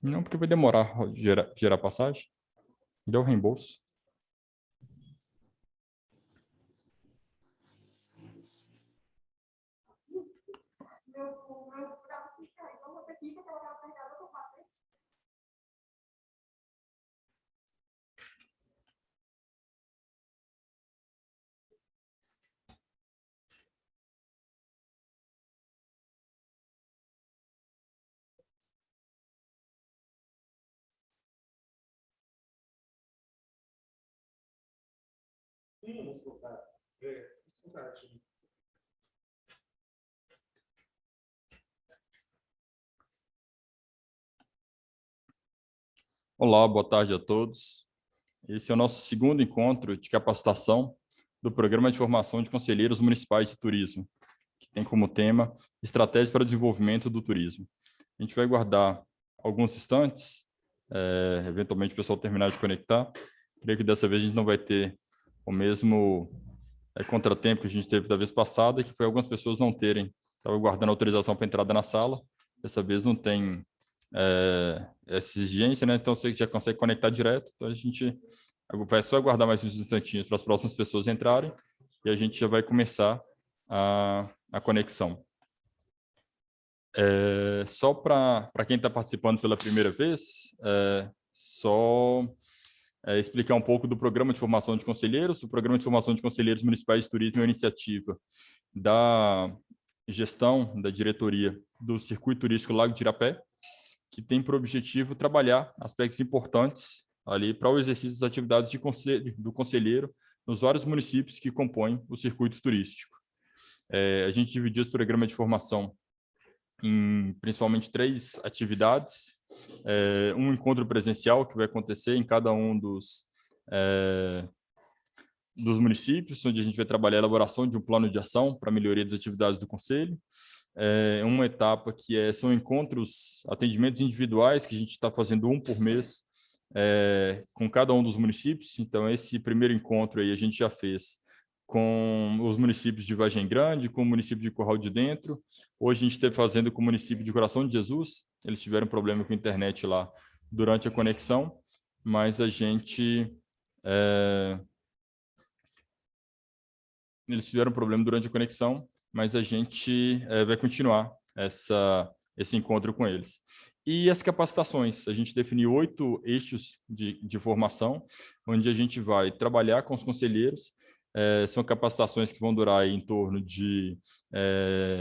Não, porque vai demorar a gerar passagem. Deu reembolso. Olá, boa tarde a todos. Esse é o nosso segundo encontro de capacitação do Programa de Formação de Conselheiros Municipais de Turismo, que tem como tema Estratégias para o Desenvolvimento do Turismo. A gente vai guardar alguns instantes, eventualmente o pessoal terminar de conectar. Creio que dessa vez a gente não vai ter o mesmo contratempo que a gente teve da vez passada, que foi algumas pessoas não terem, estavam guardando autorização para entrada na sala. Dessa vez não tem essa exigência, né? Então você já consegue conectar direto. Então a gente vai só aguardar mais uns instantinhos para as próximas pessoas entrarem e a gente já vai começar a conexão. Só para quem está participando pela primeira vez, explicar um pouco do Programa de Formação de Conselheiros. O Programa de Formação de Conselheiros Municipais de Turismo é uma iniciativa da gestão da diretoria do Circuito Turístico Lago de Irapé, que tem por objetivo trabalhar aspectos importantes ali para o exercício das atividades do conselheiro nos vários municípios que compõem o circuito turístico. A gente dividiu esse programa de formação em principalmente 3 atividades. Um encontro presencial que vai acontecer em cada um dos municípios, onde a gente vai trabalhar a elaboração de um plano de ação para a melhoria das atividades do conselho. Uma etapa que são encontros, atendimentos individuais, que a gente está fazendo um por mês com cada um dos municípios. Então, esse primeiro encontro aí a gente já fez com os municípios de Vargem Grande, com o município de Curral de Dentro. Hoje a gente está fazendo com o município de Coração de Jesus. Eles tiveram problema com a internet lá durante a conexão, mas a gente... Eles tiveram problema durante a conexão, mas a gente vai continuar esse encontro com eles. E as capacitações, a gente definiu 8 eixos de formação, onde a gente vai trabalhar com os conselheiros. São capacitações que vão durar aí em torno de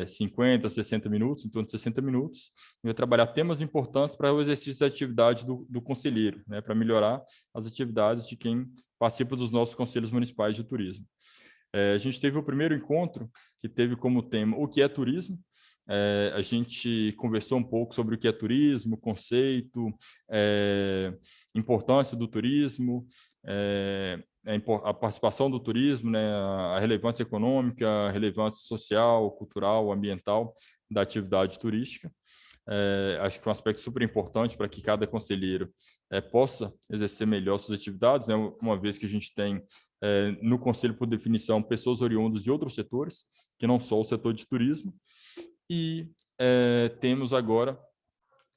50, 60 minutos, em torno de 60 minutos. E vai trabalhar temas importantes para o exercício da atividade do conselheiro, né, para melhorar as atividades de quem participa dos nossos conselhos municipais de turismo. A gente teve o primeiro encontro, que teve como tema o que é turismo. A gente conversou um pouco sobre o que é turismo, conceito, importância do turismo, a participação do turismo, né, a relevância econômica, a relevância social, cultural, ambiental da atividade turística. Acho que é um aspecto super importante para que cada conselheiro possa exercer melhor suas atividades, né, uma vez que a gente tem no conselho, por definição, pessoas oriundas de outros setores, que não só o setor de turismo. E temos agora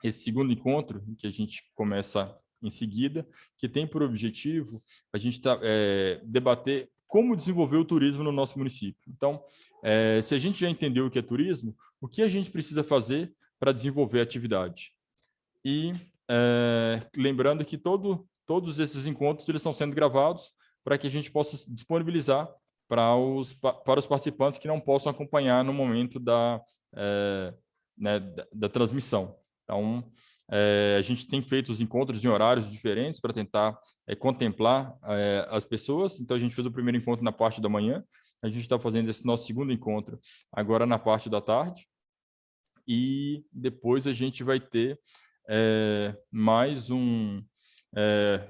esse segundo encontro, que a gente começa em seguida, que tem por objetivo a gente debater como desenvolver o turismo no nosso município. Então, se a gente já entendeu o que é turismo, o que a gente precisa fazer para desenvolver a atividade? E lembrando que todos esses encontros eles estão sendo gravados para que a gente possa disponibilizar para os participantes que não possam acompanhar no momento da transmissão. Então, a gente tem feito os encontros em horários diferentes para tentar contemplar as pessoas. Então, a gente fez o primeiro encontro na parte da manhã, a gente está fazendo esse nosso segundo encontro agora na parte da tarde, e depois a gente vai ter mais um...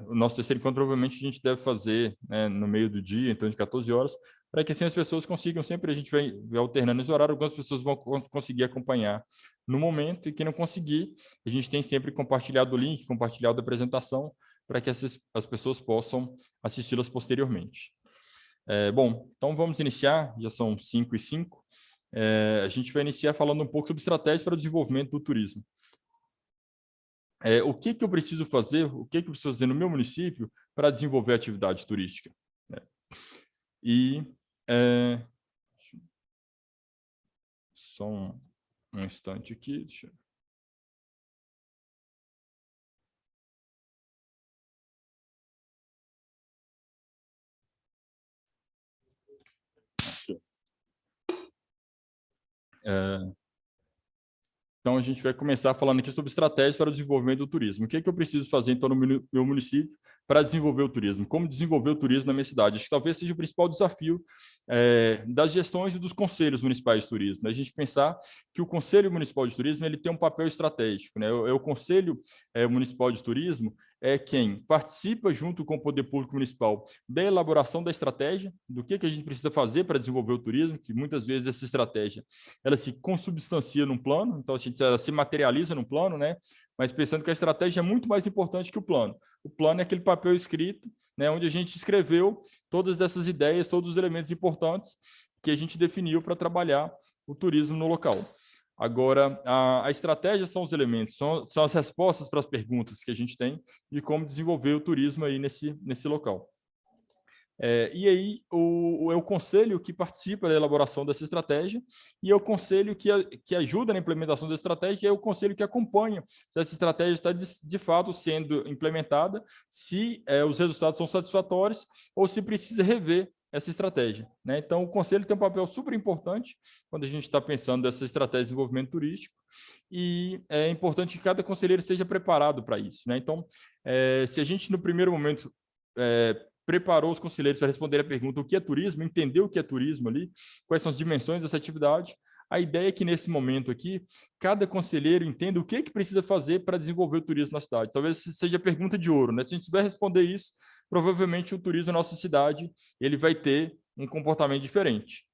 o nosso terceiro encontro provavelmente a gente deve fazer no meio do dia, então de 14 horas, para que assim as pessoas consigam sempre, a gente vai alternando esse horário, algumas pessoas vão conseguir acompanhar no momento, e quem não conseguir, a gente tem sempre compartilhado o link, compartilhado a apresentação, para que as pessoas possam assisti-las posteriormente. Bom, então vamos iniciar, já são 5h05. a gente vai iniciar falando um pouco sobre estratégias para o desenvolvimento do turismo. O que eu preciso fazer, o que eu preciso fazer no meu município para desenvolver a atividade turística? E só um instante aqui, deixa eu... Então, a gente vai começar falando aqui sobre estratégias para o desenvolvimento do turismo. O que eu preciso fazer, então, no meu município para desenvolver o turismo? Como desenvolver o turismo na minha cidade? Acho que talvez seja o principal desafio das gestões e dos conselhos municipais de turismo, né? A gente pensar que o Conselho Municipal de Turismo ele tem um papel estratégico, né? O Conselho Municipal de Turismo é quem participa, junto com o Poder Público Municipal, da elaboração da estratégia, do que a gente precisa fazer para desenvolver o turismo, que muitas vezes essa estratégia ela se consubstancia num plano, então a gente se materializa num plano, né? Mas pensando que a estratégia é muito mais importante que o plano. O plano é aquele papel escrito, né, onde a gente escreveu todas essas ideias, todos os elementos importantes que a gente definiu para trabalhar o turismo no local. Agora, a estratégia são os elementos, são as respostas para as perguntas que a gente tem de como desenvolver o turismo aí nesse local. E aí, é o conselho que participa da elaboração dessa estratégia e é o conselho que ajuda na implementação da estratégia e é o conselho que acompanha se essa estratégia está, de fato, sendo implementada, se os resultados são satisfatórios ou se precisa rever essa estratégia, né? Então, o conselho tem um papel super importante quando a gente está pensando nessa estratégia de desenvolvimento turístico e é importante que cada conselheiro seja preparado para isso, né? Então, se a gente, no primeiro momento, preparou os conselheiros para responder a pergunta o que é turismo, entender o que é turismo ali, quais são as dimensões dessa atividade. A ideia é que, nesse momento aqui, cada conselheiro entenda o que precisa fazer para desenvolver o turismo na cidade. Talvez seja a pergunta de ouro, né? Se a gente vai responder isso, provavelmente o turismo na nossa cidade ele vai ter um comportamento diferente.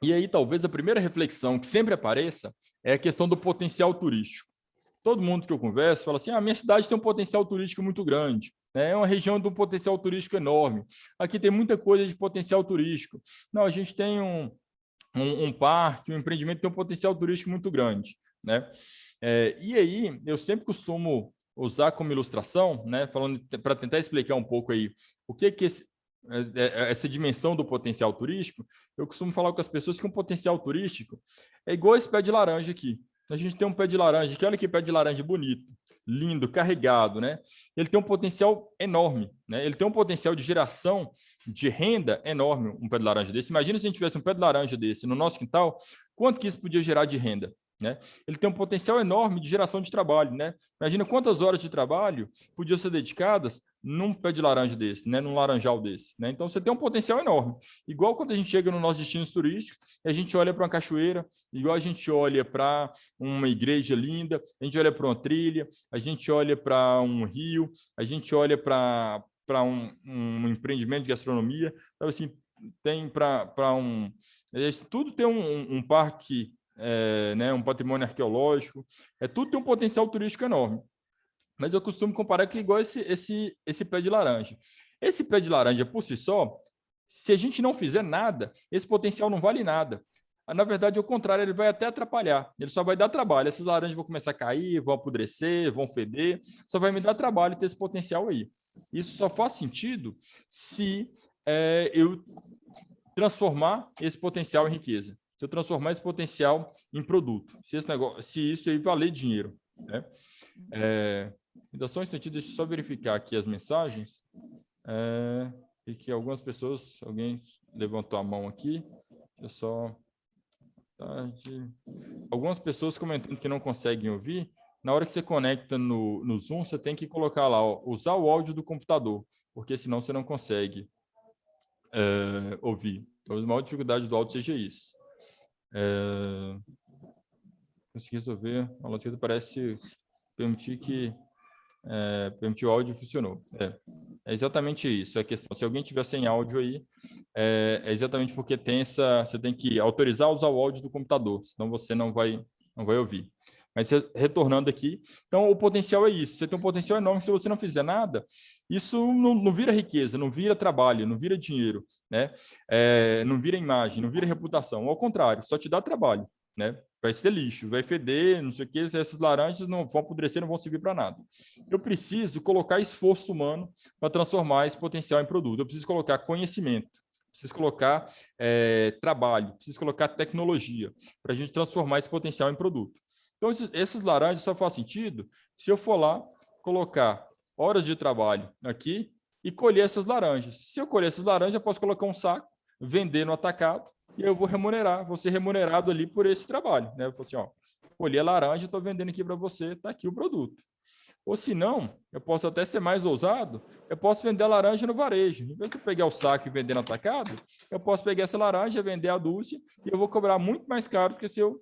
E aí, talvez a primeira reflexão que sempre apareça é a questão do potencial turístico. Todo mundo que eu converso fala assim, minha cidade tem um potencial turístico muito grande, né? É uma região de um potencial turístico enorme. Aqui tem muita coisa de potencial turístico. Não, a gente tem um parque, um empreendimento que tem um potencial turístico muito grande, né? E aí, eu sempre costumo usar como ilustração, né, falando para tentar explicar um pouco aí o que essa dimensão do potencial turístico, eu costumo falar com as pessoas que um potencial turístico é igual esse pé de laranja aqui. A gente tem um pé de laranja aqui, olha que pé de laranja bonito, lindo, carregado, né? Ele tem um potencial enorme, né? Ele tem um potencial de geração de renda enorme, um pé de laranja desse. Imagina se a gente tivesse um pé de laranja desse no nosso quintal, quanto que isso podia gerar de renda, né? Ele tem um potencial enorme de geração de trabalho, né? Imagina quantas horas de trabalho podiam ser dedicadas num pé de laranja desse, né? Num laranjal desse, né? Então, você tem um potencial enorme. Igual quando a gente chega nos nossos destinos turísticos, a gente olha para uma cachoeira, igual a gente olha para uma igreja linda, a gente olha para uma trilha, a gente olha para um rio, a gente olha para um empreendimento de gastronomia, sabe assim, tem para um... Tudo tem um parque, né, um patrimônio arqueológico, tudo tem um potencial turístico enorme. Mas eu costumo comparar que igual esse pé de laranja. Esse pé de laranja, por si só, se a gente não fizer nada, esse potencial não vale nada. Na verdade, ao contrário, ele vai até atrapalhar. Ele só vai dar trabalho. Essas laranjas vão começar a cair, vão apodrecer, vão feder. Só vai me dar trabalho ter esse potencial aí. Isso só faz sentido se eu transformar esse potencial em riqueza. Se eu transformar esse potencial em produto. Se isso aí valer dinheiro, né? Ainda só um instantinho, deixa eu só verificar aqui as mensagens. E que algumas pessoas, alguém levantou a mão aqui. Eu só... Algumas pessoas comentando que não conseguem ouvir. Na hora que você conecta no Zoom, você tem que colocar lá, usar o áudio do computador, porque senão você não consegue ouvir. Talvez a maior dificuldade do áudio seja isso. Consegui resolver. A notícia parece permitir que permitir o áudio funcionou. É exatamente isso. A questão, se alguém tiver sem áudio aí, é exatamente porque você tem que autorizar a usar o áudio do computador, senão você não vai ouvir. Mas retornando aqui, então o potencial é isso. Você tem um potencial enorme que se você não fizer nada, isso não vira riqueza, não vira trabalho, não vira dinheiro, né? Não vira imagem, não vira reputação. Ao contrário, só te dá trabalho, né? Vai ser lixo, vai feder, não sei o que, essas laranjas não vão apodrecer, não vão servir para nada. Eu preciso colocar esforço humano para transformar esse potencial em produto. Eu preciso colocar conhecimento, preciso colocar trabalho, preciso colocar tecnologia para a gente transformar esse potencial em produto. Então, esses laranjas só faz sentido se eu for lá colocar horas de trabalho aqui e colher essas laranjas. Se eu colher essas laranjas, eu posso colocar um saco, vender no atacado e eu vou ser remunerado ali por esse trabalho, né? Eu falo assim, ó, colhi a laranja, estou vendendo aqui para você, está aqui o produto. Ou se não, eu posso até ser mais ousado, eu posso vender a laranja no varejo. Em vez de eu pegar o saco e vender no atacado, eu posso pegar essa laranja, vender a dúzia e eu vou cobrar muito mais caro do que se eu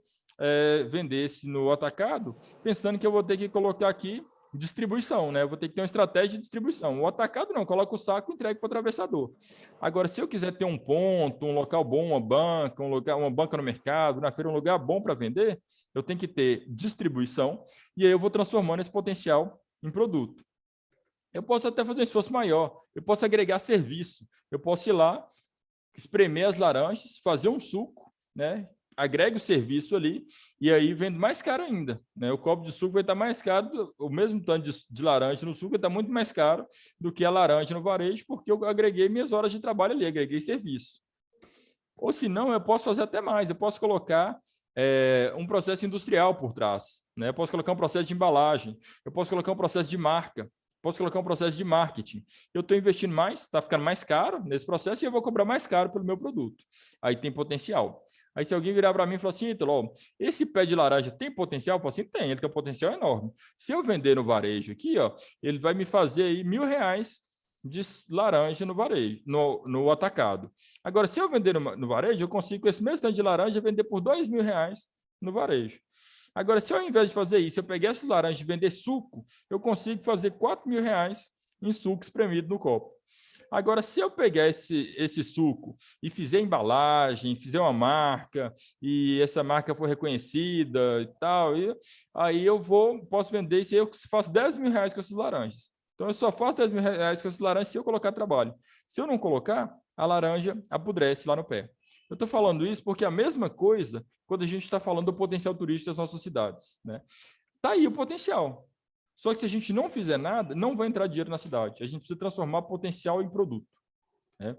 vendesse no atacado, pensando que eu vou ter que colocar aqui distribuição, né? Eu vou ter que ter uma estratégia de distribuição. O atacado não, coloca o saco e entrega para o atravessador. Agora, se eu quiser ter um ponto, um local bom, uma banca no mercado, na feira, um lugar bom para vender, eu tenho que ter distribuição e aí eu vou transformando esse potencial em produto. Eu posso até fazer um esforço maior, eu posso agregar serviço, eu posso ir lá, espremer as laranjas, fazer um suco, né? Agrega o serviço ali e aí vendo mais caro ainda, né? O copo de suco vai estar mais caro, o mesmo tanto de laranja no suco vai estar muito mais caro do que a laranja no varejo, porque eu agreguei minhas horas de trabalho ali, agreguei serviço. Ou se não, eu posso fazer até mais, eu posso colocar um processo industrial por trás, né? Eu posso colocar um processo de embalagem, eu posso colocar um processo de marca, posso colocar um processo de marketing. Eu estou investindo mais, está ficando mais caro nesse processo e eu vou cobrar mais caro pelo meu produto. Aí tem potencial. Aí se alguém virar para mim e falar assim, Ítalo, esse pé de laranja tem potencial? Eu falo assim, tem, ele tem um potencial enorme. Se eu vender no varejo aqui, ó, ele vai me fazer aí R$ 1.000 de laranja no varejo, no atacado. Agora, se eu vender no varejo, eu consigo, com esse mesmo tanto de laranja, vender por R$ 2.000 no varejo. Agora, se eu, ao invés de fazer isso, eu pegar essa laranja e vender suco, eu consigo fazer R$ 4.000 em suco espremido no copo. Agora, se eu pegar esse suco e fizer embalagem, fizer uma marca, e essa marca for reconhecida e tal, aí eu posso vender isso e eu faço R$ 10.000 com essas laranjas. Então, eu só faço R$ 10.000 com essas laranjas se eu colocar trabalho. Se eu não colocar, a laranja apodrece lá no pé. Eu estou falando isso porque a mesma coisa quando a gente está falando do potencial turístico das nossas cidades, né? Tá aí o potencial. Só que se a gente não fizer nada, não vai entrar dinheiro na cidade. A gente precisa transformar potencial em produto, né?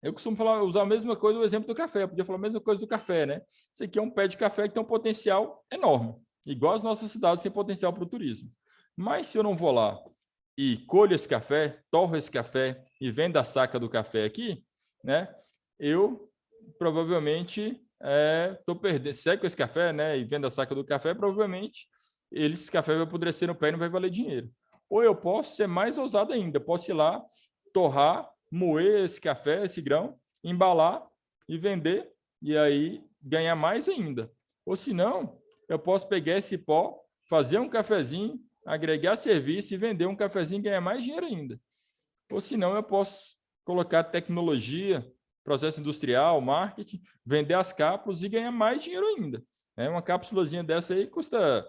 Eu costumo usar a mesma coisa do exemplo do café. Eu podia falar a mesma coisa do café, né? Isso aqui é um pé de café que tem um potencial enorme, igual as nossas cidades têm potencial para o turismo. Mas se eu não vou lá e colho esse café, torro esse café e vendo a saca do café aqui, né? Eu provavelmente estou perdendo, seco esse café, né? E vendo a saca do café, provavelmente esse café vai apodrecer no pé e não vai valer dinheiro. Ou eu posso ser mais ousado ainda, posso ir lá, torrar, moer esse café, esse grão, embalar e vender, e aí ganhar mais ainda. Ou se não, eu posso pegar esse pó, fazer um cafezinho, agregar serviço e vender um cafezinho e ganhar mais dinheiro ainda. Ou se não, eu posso colocar tecnologia, processo industrial, marketing, vender as cápsulas e ganhar mais dinheiro ainda. Uma cápsulazinha dessa aí custa R$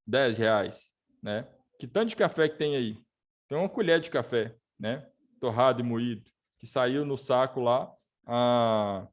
10, né? Que tanto de café que tem aí? Tem uma colher de café, né? Torrado e moído, que saiu no saco lá a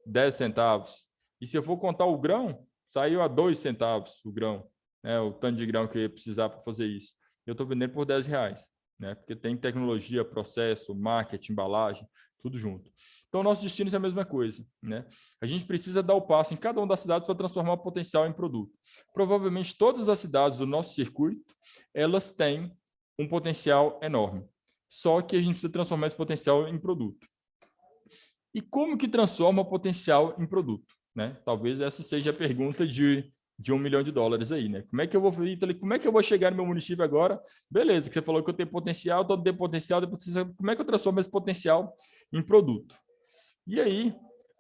10 centavos. E se eu for contar o grão, saiu a 2 centavos o grão, né? O tanto de grão que eu ia precisar para fazer isso. Eu estou vendendo por R$ 10, né? Porque tem tecnologia, processo, marketing, embalagem, tudo junto. Então, nosso destino é a mesma coisa, né? A gente precisa dar o passo em cada uma das cidades para transformar o potencial em produto. Provavelmente todas as cidades do nosso circuito, elas têm um potencial enorme. Só que a gente precisa transformar esse potencial em produto. E como que transforma o potencial em produto, né? Talvez essa seja a pergunta de $1 milhão aí, né? Como é que eu vou chegar no meu município agora? Beleza, que você falou que eu tenho potencial, todo tem potencial, como é que eu transformo esse potencial em produto? E aí,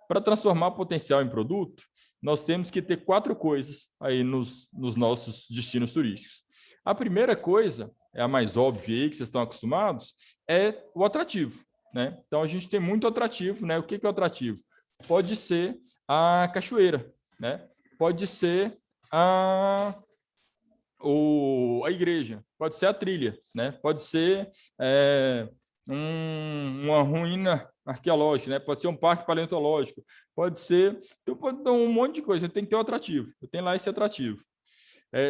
para transformar potencial em produto, nós temos que ter 4 coisas aí nos nossos destinos turísticos. A primeira coisa, é a mais óbvia aí, que vocês estão acostumados, é o atrativo, né? Então, a gente tem muito atrativo, né? O que é o atrativo? Pode ser a cachoeira, né? Pode ser a igreja, pode ser a trilha, né? Pode ser uma ruína arqueológica, né? Pode ser um parque paleontológico, pode ser... Então, pode dar um monte de coisa, tem que ter um atrativo. Eu tenho lá esse atrativo.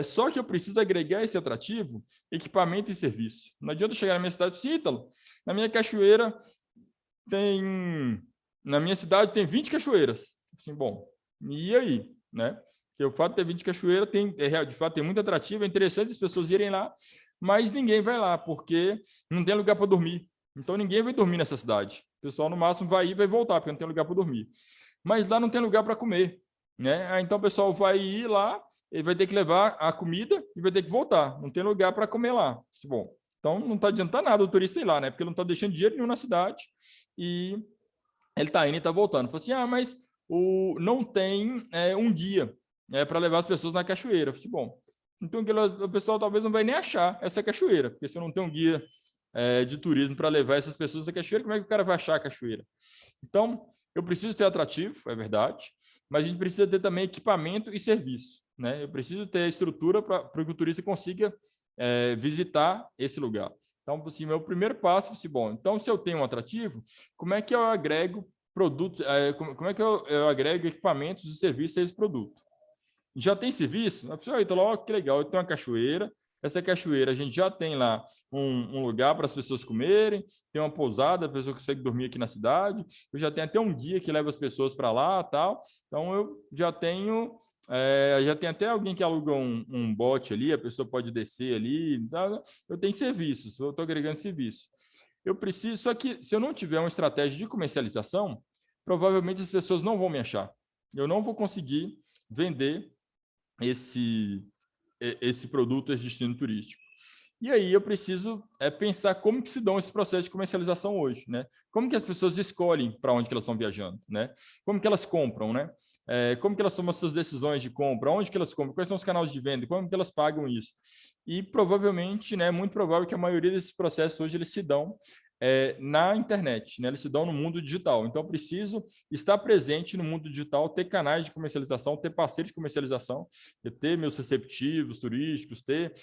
Só que eu preciso agregar esse atrativo, equipamento e serviço. Não adianta eu chegar na minha cidade e dizer, Ítalo, na minha cachoeira tem... Na minha cidade tem 20 cachoeiras. Assim, bom, e aí, né? Porque o fato de ter 20 cachoeiras de fato tem muito atrativo, é interessante as pessoas irem lá, mas ninguém vai lá, porque não tem lugar para dormir. Então ninguém vai dormir nessa cidade. O pessoal no máximo vai ir e vai voltar, porque não tem lugar para dormir. Mas lá não tem lugar para comer, né? Então o pessoal vai ir lá, ele vai ter que levar a comida e vai ter que voltar. Não tem lugar para comer lá. Bom, então não está adiantando nada o turista ir lá, né? Porque ele não está deixando dinheiro nenhum na cidade e ele está indo e está voltando. Falei assim, mas não tem um guia para levar as pessoas na cachoeira. Falei assim, bom, então o pessoal talvez não vai nem achar essa cachoeira, porque se eu não tenho um guia de turismo para levar essas pessoas à cachoeira, como é que o cara vai achar a cachoeira? Então, eu preciso ter atrativo, é verdade, mas a gente precisa ter também equipamento e serviço, né? Eu preciso ter estrutura para que o turista consiga visitar esse lugar. Então, assim, meu primeiro passo é, bom, então se eu tenho um atrativo, como é que eu agrego produtos, como é que eu agrego equipamentos e serviços a esse produto? Já tem serviço? Eu falei, então, que legal, eu tenho uma cachoeira, essa cachoeira a gente já tem lá um lugar para as pessoas comerem, tem uma pousada, a pessoa consegue dormir aqui na cidade, eu já tenho até um guia que leva as pessoas para lá, tal. Então eu já tenho até alguém que aluga um bote ali, a pessoa pode descer ali, tá? Eu tenho serviços, eu estou agregando serviço. Eu preciso, só que se eu não tiver uma estratégia de comercialização, provavelmente as pessoas não vão me achar. Eu não vou conseguir vender esse produto, esse destino turístico. E aí eu preciso pensar como que se dão esses processos de comercialização hoje, né? Como que as pessoas escolhem para onde que elas estão viajando, né? Como que elas compram, né? Como que elas tomam suas decisões de compra, onde que elas compram, quais são os canais de venda, como que elas pagam isso. E provavelmente, né, muito provável que a maioria desses processos hoje eles se dão na internet, né? Eles se dão no mundo digital. Então, eu preciso estar presente no mundo digital, ter canais de comercialização, ter parceiros de comercialização, ter meus receptivos turísticos, ter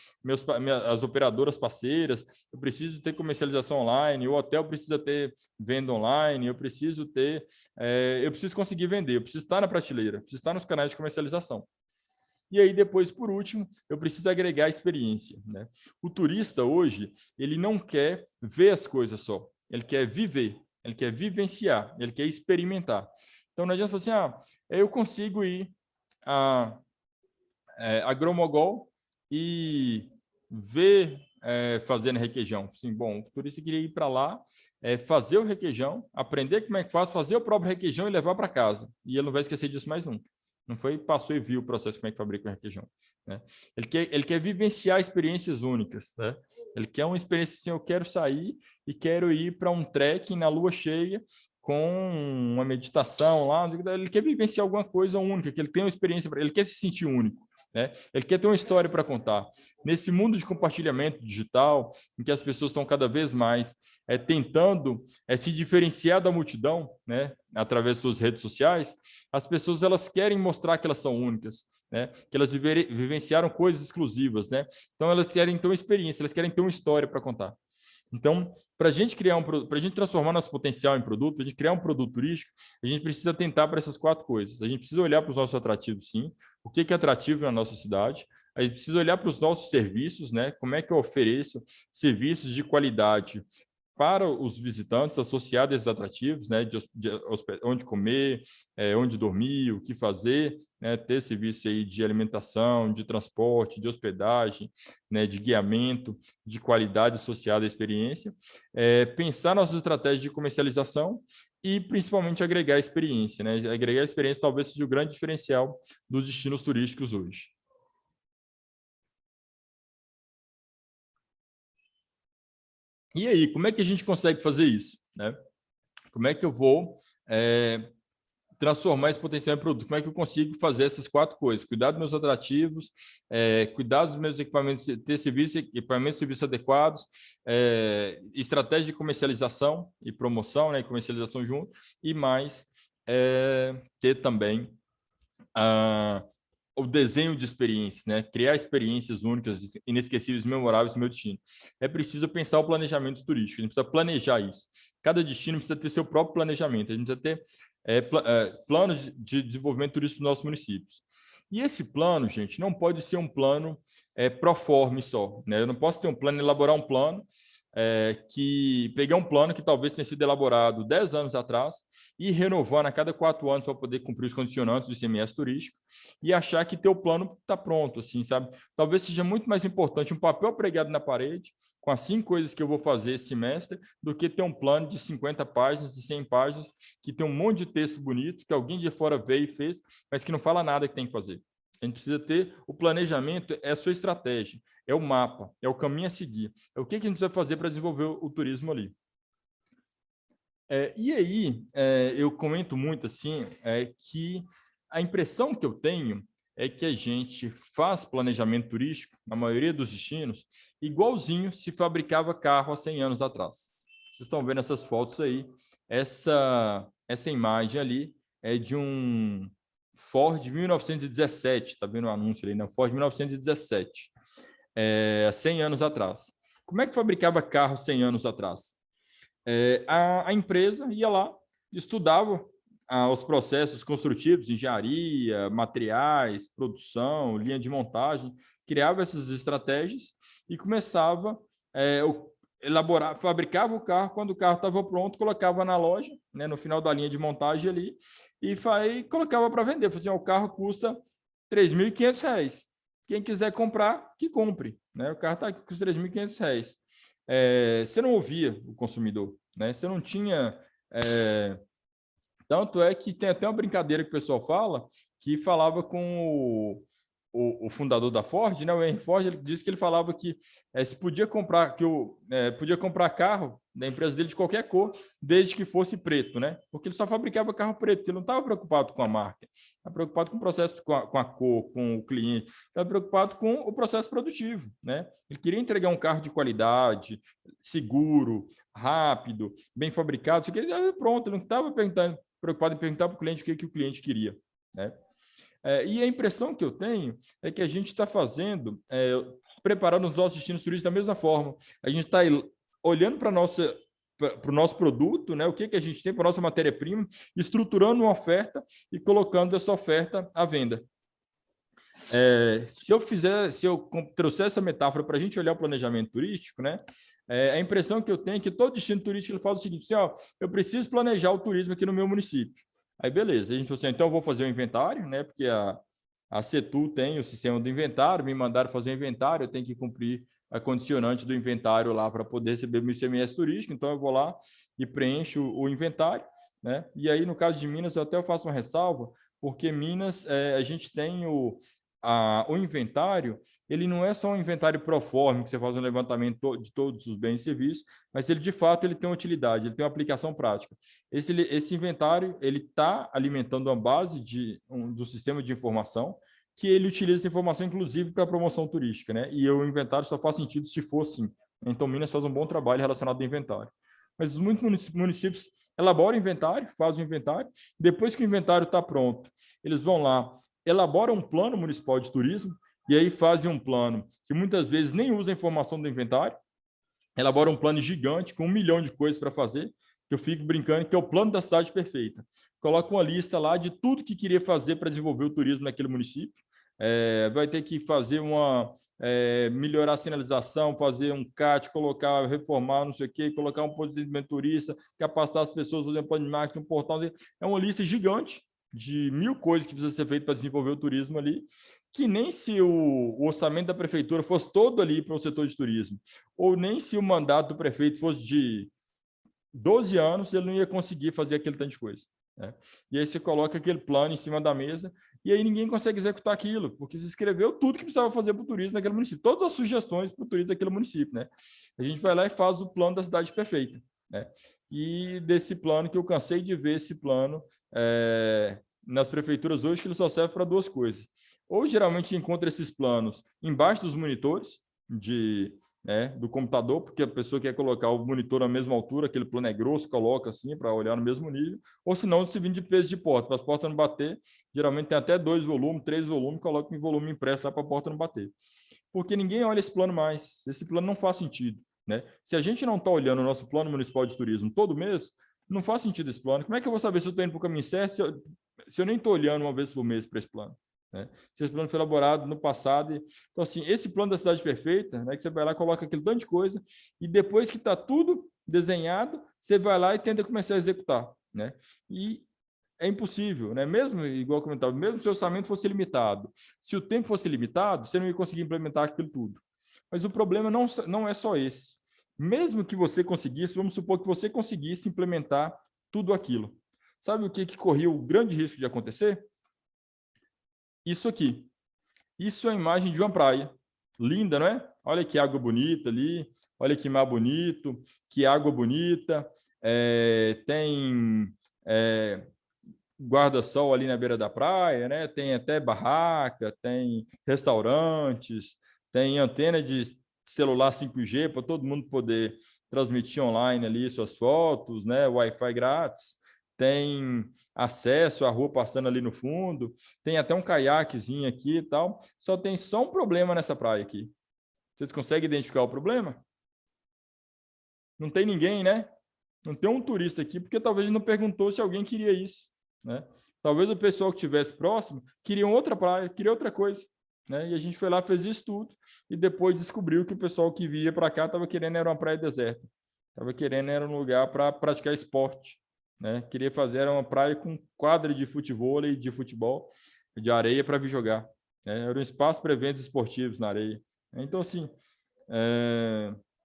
as operadoras parceiras, eu preciso ter comercialização online, o hotel precisa ter venda online, eu preciso conseguir vender, eu preciso estar na prateleira, eu preciso estar nos canais de comercialização. E aí, depois, por último, eu preciso agregar experiência, né? O turista hoje, ele não quer ver as coisas só, ele quer viver, ele quer vivenciar, ele quer experimentar. Então, não adianta falar assim, eu consigo ir a Gromogol e ver fazendo requeijão. Assim, bom, o turista queria ir para lá, fazer o requeijão, aprender como é que faz, fazer o próprio requeijão e levar para casa. E ele não vai esquecer disso mais nunca. Não foi, passou e viu o processo, como é que fabrica o requeijão. Né? Ele quer vivenciar experiências únicas. Né? Ele quer uma experiência assim, eu quero sair e quero ir para um trekking na lua cheia com uma meditação lá. Ele quer vivenciar alguma coisa única, que ele tenha uma experiência, ele quer se sentir único. Né? Ele quer ter uma história para contar. Nesse mundo de compartilhamento digital, em que as pessoas estão cada vez mais tentando se diferenciar da multidão, né? Através das suas redes sociais, as pessoas elas querem mostrar que elas são únicas, né? Que elas vivenciaram coisas exclusivas. Né? Então, elas querem ter uma experiência, elas querem ter uma história para contar. Então, para a gente transformar nosso potencial em produto, para a gente criar um produto turístico, a gente precisa tentar para essas 4 coisas. A gente precisa olhar para os nossos atrativos, sim. O que é atrativo na nossa cidade? A gente precisa olhar para os nossos serviços, né? Como é que eu ofereço serviços de qualidade para os visitantes associados a esses atrativos, né, onde comer, onde dormir, o que fazer, né, ter serviço aí de alimentação, de transporte, de hospedagem, né, de guiamento, de qualidade associada à experiência, pensar nossas estratégias de comercialização e principalmente agregar experiência, né? Agregar experiência talvez seja o grande diferencial dos destinos turísticos hoje. E aí, como é que a gente consegue fazer isso? Né? Como é que eu vou transformar esse potencial em produto? Como é que eu consigo fazer essas 4 coisas? Cuidar dos meus atrativos, cuidar dos meus equipamentos, ter equipamentos e serviços adequados, estratégia de comercialização e promoção, né, e comercialização junto, e mais ter também o desenho de experiências, né? Criar experiências únicas, inesquecíveis, memoráveis no meu destino. É preciso pensar o planejamento turístico, a gente precisa planejar isso. Cada destino precisa ter seu próprio planejamento, a gente precisa ter planos de desenvolvimento turístico dos nossos municípios. E esse plano, gente, não pode ser um plano proforme só, né? Eu não posso ter um plano, elaborar um plano que peguei um plano que talvez tenha sido elaborado 10 anos atrás e renovando a cada 4 anos para poder cumprir os condicionantes do ICMS turístico e achar que teu plano está pronto, assim, sabe? Talvez seja muito mais importante um papel pregado na parede com as 5 coisas que eu vou fazer esse semestre do que ter um plano de 50 páginas, de 100 páginas, que tem um monte de texto bonito, que alguém de fora veio e fez, mas que não fala nada que tem que fazer. A gente precisa ter o planejamento, é a sua estratégia, é o mapa, é o caminho a seguir. É o que a gente precisa fazer para desenvolver o turismo ali. E aí, eu comento muito assim, que a impressão que eu tenho é que a gente faz planejamento turístico, na maioria dos destinos, igualzinho se fabricava carro há 100 anos atrás. Vocês estão vendo essas fotos aí. Essa imagem ali é de um Ford 1917, está vendo o anúncio ali, né? Ford 1917, 100 anos atrás. Como é que fabricava carro 100 anos atrás? A empresa ia lá, estudava os processos construtivos, engenharia, materiais, produção, linha de montagem, criava essas estratégias e começava elaborar, fabricava o carro, quando o carro estava pronto, colocava na loja, né, no final da linha de montagem ali, e colocava para vender. Falei assim, o carro custa R$3.500. Quem quiser comprar, que compre. Né? O carro está com os R$3.500. Você não ouvia o consumidor, né? Você não tinha... Tanto é que tem até uma brincadeira que o pessoal fala, que falava com o fundador da Ford, né, o Henry Ford, ele disse que ele falava que se podia comprar, podia comprar carro da empresa dele de qualquer cor, desde que fosse preto, né? Porque ele só fabricava carro preto, porque ele não estava preocupado com a marca, estava preocupado com o processo, com a cor, com o cliente, estava preocupado com o processo produtivo, né? Ele queria entregar um carro de qualidade, seguro, rápido, bem fabricado, isso aqui, pronto, ele não estava preocupado em perguntar para o cliente o que o cliente queria, né? E a impressão que eu tenho é que a gente está fazendo, preparando os nossos destinos turísticos da mesma forma. A gente está olhando para o nosso produto, né? O que a gente tem para a nossa matéria-prima, estruturando uma oferta e colocando essa oferta à venda. Se eu trouxer essa metáfora para a gente olhar o planejamento turístico, né? A impressão que eu tenho é que todo destino turístico ele fala o seguinte, assim, eu preciso planejar o turismo aqui no meu município. Aí, beleza. A gente falou assim, então eu vou fazer o inventário, né? Porque a CETU tem o sistema do inventário, me mandaram fazer o inventário, eu tenho que cumprir a condicionante do inventário lá para poder receber o ICMS turístico, então eu vou lá e preencho o inventário, né? E aí, no caso de Minas, eu faço uma ressalva, porque Minas, a gente tem o inventário, ele não é só um inventário proforme, que você faz um levantamento de todos os bens e serviços, mas ele, de fato, ele tem uma utilidade, ele tem uma aplicação prática. Esse inventário, ele está alimentando uma base do sistema de informação, que ele utiliza essa informação, inclusive, para a promoção turística, né? E o inventário só faz sentido se for assim. Então, Minas faz um bom trabalho relacionado ao inventário. Mas muitos municípios elaboram inventário, fazem o inventário, depois que o inventário está pronto, eles vão lá, elaboram um plano municipal de turismo, e aí fazem um plano que muitas vezes nem usa a informação do inventário, elaboram um plano gigante com 1 milhão de coisas para fazer, que eu fico brincando, que é o plano da cidade perfeita. Coloca uma lista lá de tudo que queria fazer para desenvolver o turismo naquele município. Vai ter que fazer melhorar a sinalização, fazer um CAT, reformar, não sei o quê, colocar um ponto de atendimento turista, capacitar as pessoas, fazer um plano de marketing, um portal. É uma lista gigante de 1000 coisas que precisa ser feito para desenvolver o turismo ali, que nem se o orçamento da prefeitura fosse todo ali para o setor de turismo, ou nem se o mandato do prefeito fosse de 12 anos, ele não ia conseguir fazer aquele tanto de coisa, né? E aí você coloca aquele plano em cima da mesa, e aí ninguém consegue executar aquilo, porque se escreveu tudo que precisava fazer para o turismo naquele município, todas as sugestões para o turismo daquele município, né? A gente vai lá e faz o plano da cidade perfeita, né? E desse plano, que eu cansei de ver esse plano nas prefeituras hoje, que ele só serve para 2 coisas. Ou geralmente encontra esses planos embaixo dos monitores né, do computador, porque a pessoa quer colocar o monitor na mesma altura, aquele plano é grosso, coloca assim para olhar no mesmo nível, ou se não, se vir de peso de porta, para as portas não bater, geralmente tem até 2 volumes, 3 volumes, coloca em volume impresso lá para a porta não bater. Porque ninguém olha esse plano mais, esse plano não faz sentido, né? Se a gente não está olhando o nosso plano municipal de turismo todo mês, não faz sentido esse plano. Como é que eu vou saber se eu estou indo para o caminho certo se eu nem estou olhando uma vez por mês para esse plano? Né? Se esse plano foi elaborado no passado. Então, assim, esse plano da cidade perfeita, né, que você vai lá, coloca aquele tanto de coisa, e depois que está tudo desenhado, você vai lá e tenta começar a executar. Né? E é impossível, né? Mesmo, igual eu comentava, mesmo se o orçamento fosse limitado, se o tempo fosse limitado, você não ia conseguir implementar aquilo tudo. Mas o problema não é só esse. Mesmo que você conseguisse, vamos supor que você conseguisse implementar tudo aquilo. Sabe o que corria o grande risco de acontecer? Isso aqui. Isso é a imagem de uma praia. Linda, não é? Olha que água bonita ali, olha que mar bonito, que água bonita. Tem guarda-sol ali na beira da praia, né? Tem até barraca, tem restaurantes, tem antena de celular 5G para todo mundo poder transmitir online ali suas fotos, né? Wi-Fi grátis, tem acesso à rua passando ali no fundo, tem até um caiaquezinho aqui e tal. Só tem só um problema nessa praia aqui. Vocês conseguem identificar o problema? Não tem ninguém, né? Não tem um turista aqui, porque talvez não perguntou se alguém queria isso. Né? Talvez o pessoal que estivesse próximo queria outra praia, queria outra coisa. Né? E a gente foi lá, fez isso tudo, e depois descobriu que o pessoal que via para cá estava querendo era uma praia deserta. Estava querendo era um lugar para praticar esporte. Né? Queria fazer era uma praia com quadra de futebol e de futebol, de areia para vir jogar. Né? Era um espaço para eventos esportivos na areia. Então, assim,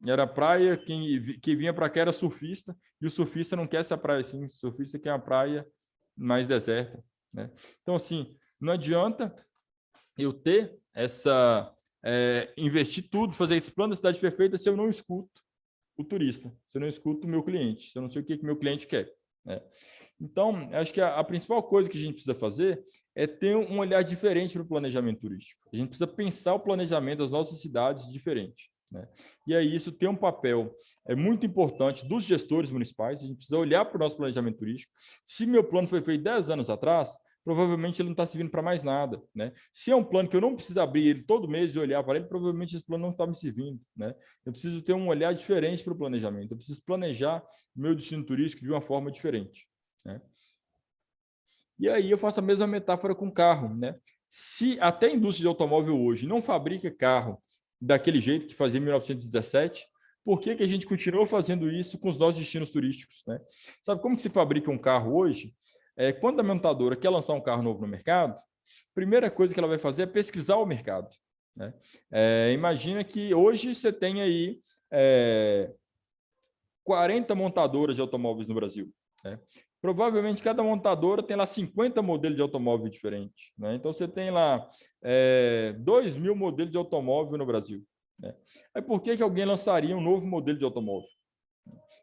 era praia, quem vinha para cá era surfista, e o surfista não quer essa praia assim, o surfista quer uma praia mais deserta. Né? Então, assim, não adianta eu ter investir tudo, fazer esse plano da cidade perfeita se eu não escuto o turista, se eu não escuto o meu cliente, se eu não sei o que o meu cliente quer. Né? Então, acho que a principal coisa que a gente precisa fazer é ter um olhar diferente para o planejamento turístico. A gente precisa pensar o planejamento das nossas cidades diferente. Né? E aí isso tem um papel muito importante dos gestores municipais. A gente precisa olhar para o nosso planejamento turístico. Se meu plano foi feito 10 anos atrás, provavelmente ele não está servindo para mais nada. Né? Se é um plano que eu não preciso abrir ele todo mês e olhar para ele, provavelmente esse plano não está me servindo. Né? Eu preciso ter um olhar diferente para o planejamento. Eu preciso planejar meu destino turístico de uma forma diferente. Né? E aí eu faço a mesma metáfora com carro. Né? Se até a indústria de automóvel hoje não fabrica carro daquele jeito que fazia em 1917, por que a gente continua fazendo isso com os nossos destinos turísticos? Né? Sabe como que se fabrica um carro hoje? Quando a montadora quer lançar um carro novo no mercado, a primeira coisa que ela vai fazer é pesquisar o mercado. Né? Imagina que hoje você tem aí 40 montadoras de automóveis no Brasil. Né? Provavelmente cada montadora tem lá 50 modelos de automóvel diferentes. Né? Então, você tem lá 2.000 modelos de automóvel no Brasil. Né? Aí, por que alguém lançaria um novo modelo de automóvel?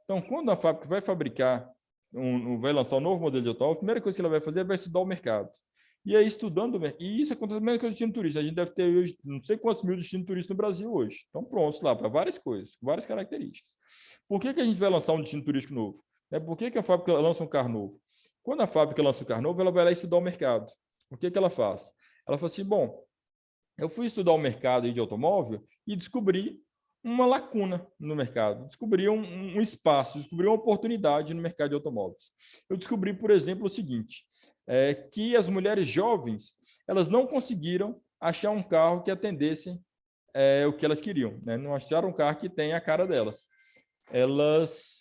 Então, quando a fábrica vai fabricar, vai lançar um novo modelo de automóvel, a primeira coisa que ela vai fazer é vai estudar o mercado. E aí, estudando, e isso acontece mesmo com o destino turista. A gente deve ter hoje, não sei quantos mil destinos turistas no Brasil hoje. Estão prontos lá para várias coisas, várias características. Por que a gente vai lançar um destino turístico novo? Por que a fábrica lança um carro novo? Quando a fábrica lança um carro novo, ela vai lá estudar o mercado. O que ela faz? Ela fala assim, bom, eu fui estudar o mercado de automóvel e descobri uma lacuna no mercado, descobri um espaço, descobri uma oportunidade no mercado de automóveis. Eu descobri, por exemplo, o seguinte, que as mulheres jovens, elas não conseguiram achar um carro que atendesse o que elas queriam. Né? Não acharam um carro que tenha a cara delas. Elas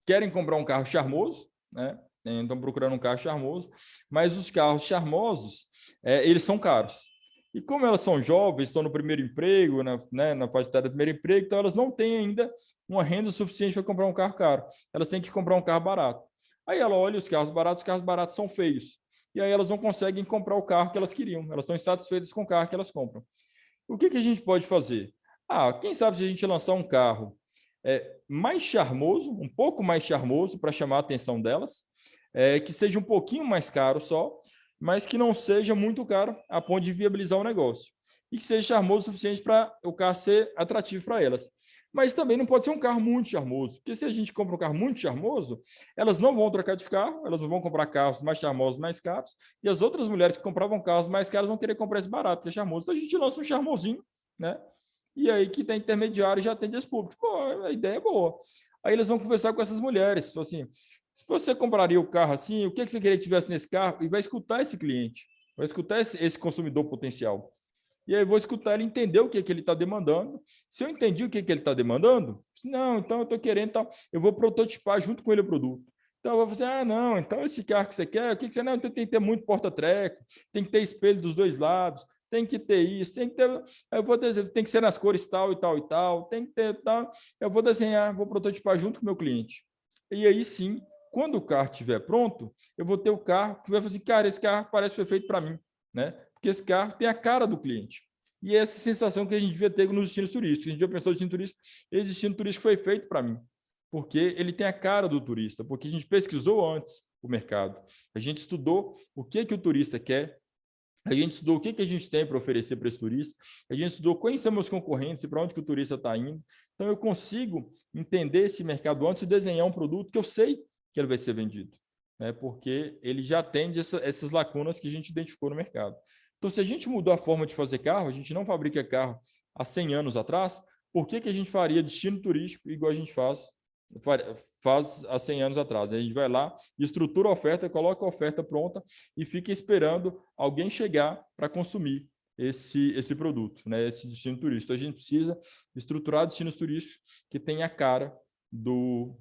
querem comprar um carro charmoso, né? Estão procurando um carro charmoso, mas os carros charmosos, eles são caros. E como elas são jovens, estão no primeiro emprego, na faixa etária do primeiro emprego, então elas não têm ainda uma renda suficiente para comprar um carro caro. Elas têm que comprar um carro barato. Aí ela olha os carros baratos são feios. E aí elas não conseguem comprar o carro que elas queriam. Elas estão insatisfeitas com o carro que elas compram. O que a gente pode fazer? Quem sabe se a gente lançar um carro mais charmoso, um pouco mais charmoso para chamar a atenção delas, que seja um pouquinho mais caro só, mas que não seja muito caro a ponto de viabilizar o negócio. E que seja charmoso o suficiente para o carro ser atrativo para elas. Mas também não pode ser um carro muito charmoso, porque se a gente compra um carro muito charmoso, elas não vão trocar de carro, elas vão comprar carros mais charmosos, mais caros, e as outras mulheres que compravam carros mais caros vão querer comprar esse barato, que é charmoso. Então a gente lança um charmosinho, né? E aí que tem intermediário já atende esse público. Pô, a ideia é boa. Aí eles vão conversar com essas mulheres, assim, se você compraria o carro assim, o que você queria que tivesse nesse carro? E vai escutar esse cliente, vai escutar esse consumidor potencial. E aí eu vou escutar ele entender o que ele está demandando. Se eu entendi o que ele está demandando, não, então eu estou querendo, então, eu vou prototipar junto com ele o produto. Então eu vou fazer, não, então esse carro que você quer, o que você não, então tem que ter muito porta-treco, tem que ter espelho dos dois lados, tem que ter isso, tem que ter, eu vou desenhar, tem que ser nas cores tal e tal e tal, tem que ter tal, eu vou desenhar, vou prototipar junto com o meu cliente. E aí sim, quando o carro estiver pronto, eu vou ter o carro que vai fazer assim, cara, esse carro parece que foi feito para mim, né? Porque esse carro tem a cara do cliente. E é essa sensação que a gente devia ter nos destinos turísticos. A gente já pensou no destino turístico, esse destino turístico foi feito para mim, porque ele tem a cara do turista, porque a gente pesquisou antes o mercado, a gente estudou o que o turista quer, a gente estudou o que a gente tem para oferecer para esse turista, a gente estudou quais são meus concorrentes e para onde que o turista está indo. Então, eu consigo entender esse mercado antes e desenhar um produto que eu sei que ele vai ser vendido, né? Porque ele já atende essas lacunas que a gente identificou no mercado. Então, se a gente mudou a forma de fazer carro, a gente não fabrica carro há 100 anos atrás, por que a gente faria destino turístico igual a gente faz há 100 anos atrás? A gente vai lá, estrutura a oferta, coloca a oferta pronta e fica esperando alguém chegar para consumir esse produto, né? Esse destino turístico. Então, a gente precisa estruturar destinos turísticos que tenham a cara do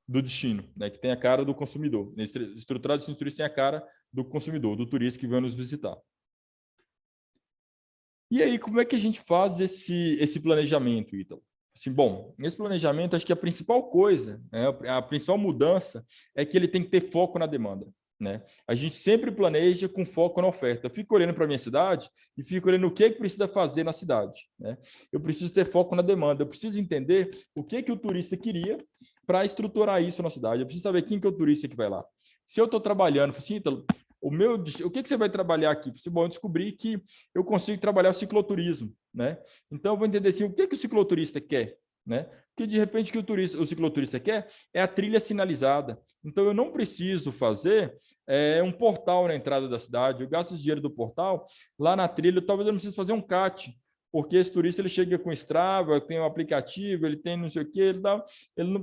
destino, né? Que tem a cara do consumidor. Estruturar destino turístico tem a cara do consumidor, do turista que vai nos visitar. E aí, como é que a gente faz esse planejamento, Ítalo? Assim, bom, nesse planejamento, acho que a principal coisa, né, a principal mudança é que ele tem que ter foco na demanda, né? A gente sempre planeja com foco na oferta. Eu fico olhando para a minha cidade e fico olhando o que precisa fazer na cidade, né? Eu preciso ter foco na demanda, eu preciso entender o que o turista queria para estruturar isso na cidade. Eu preciso saber quem que é o turista que vai lá. Se eu estou trabalhando, assim, Ítalo, o que você vai trabalhar aqui? Bom, eu descobri que eu consigo trabalhar o cicloturismo, né? Então, eu vou entender assim, o que o cicloturista quer, né? Porque, de repente, o que o cicloturista quer é a trilha sinalizada. Então, eu não preciso fazer um portal na entrada da cidade. Eu gasto esse dinheiro do portal lá na trilha. Talvez eu não precise fazer um CAT, porque esse turista ele chega com Strava, tem um aplicativo, ele tem não sei o quê,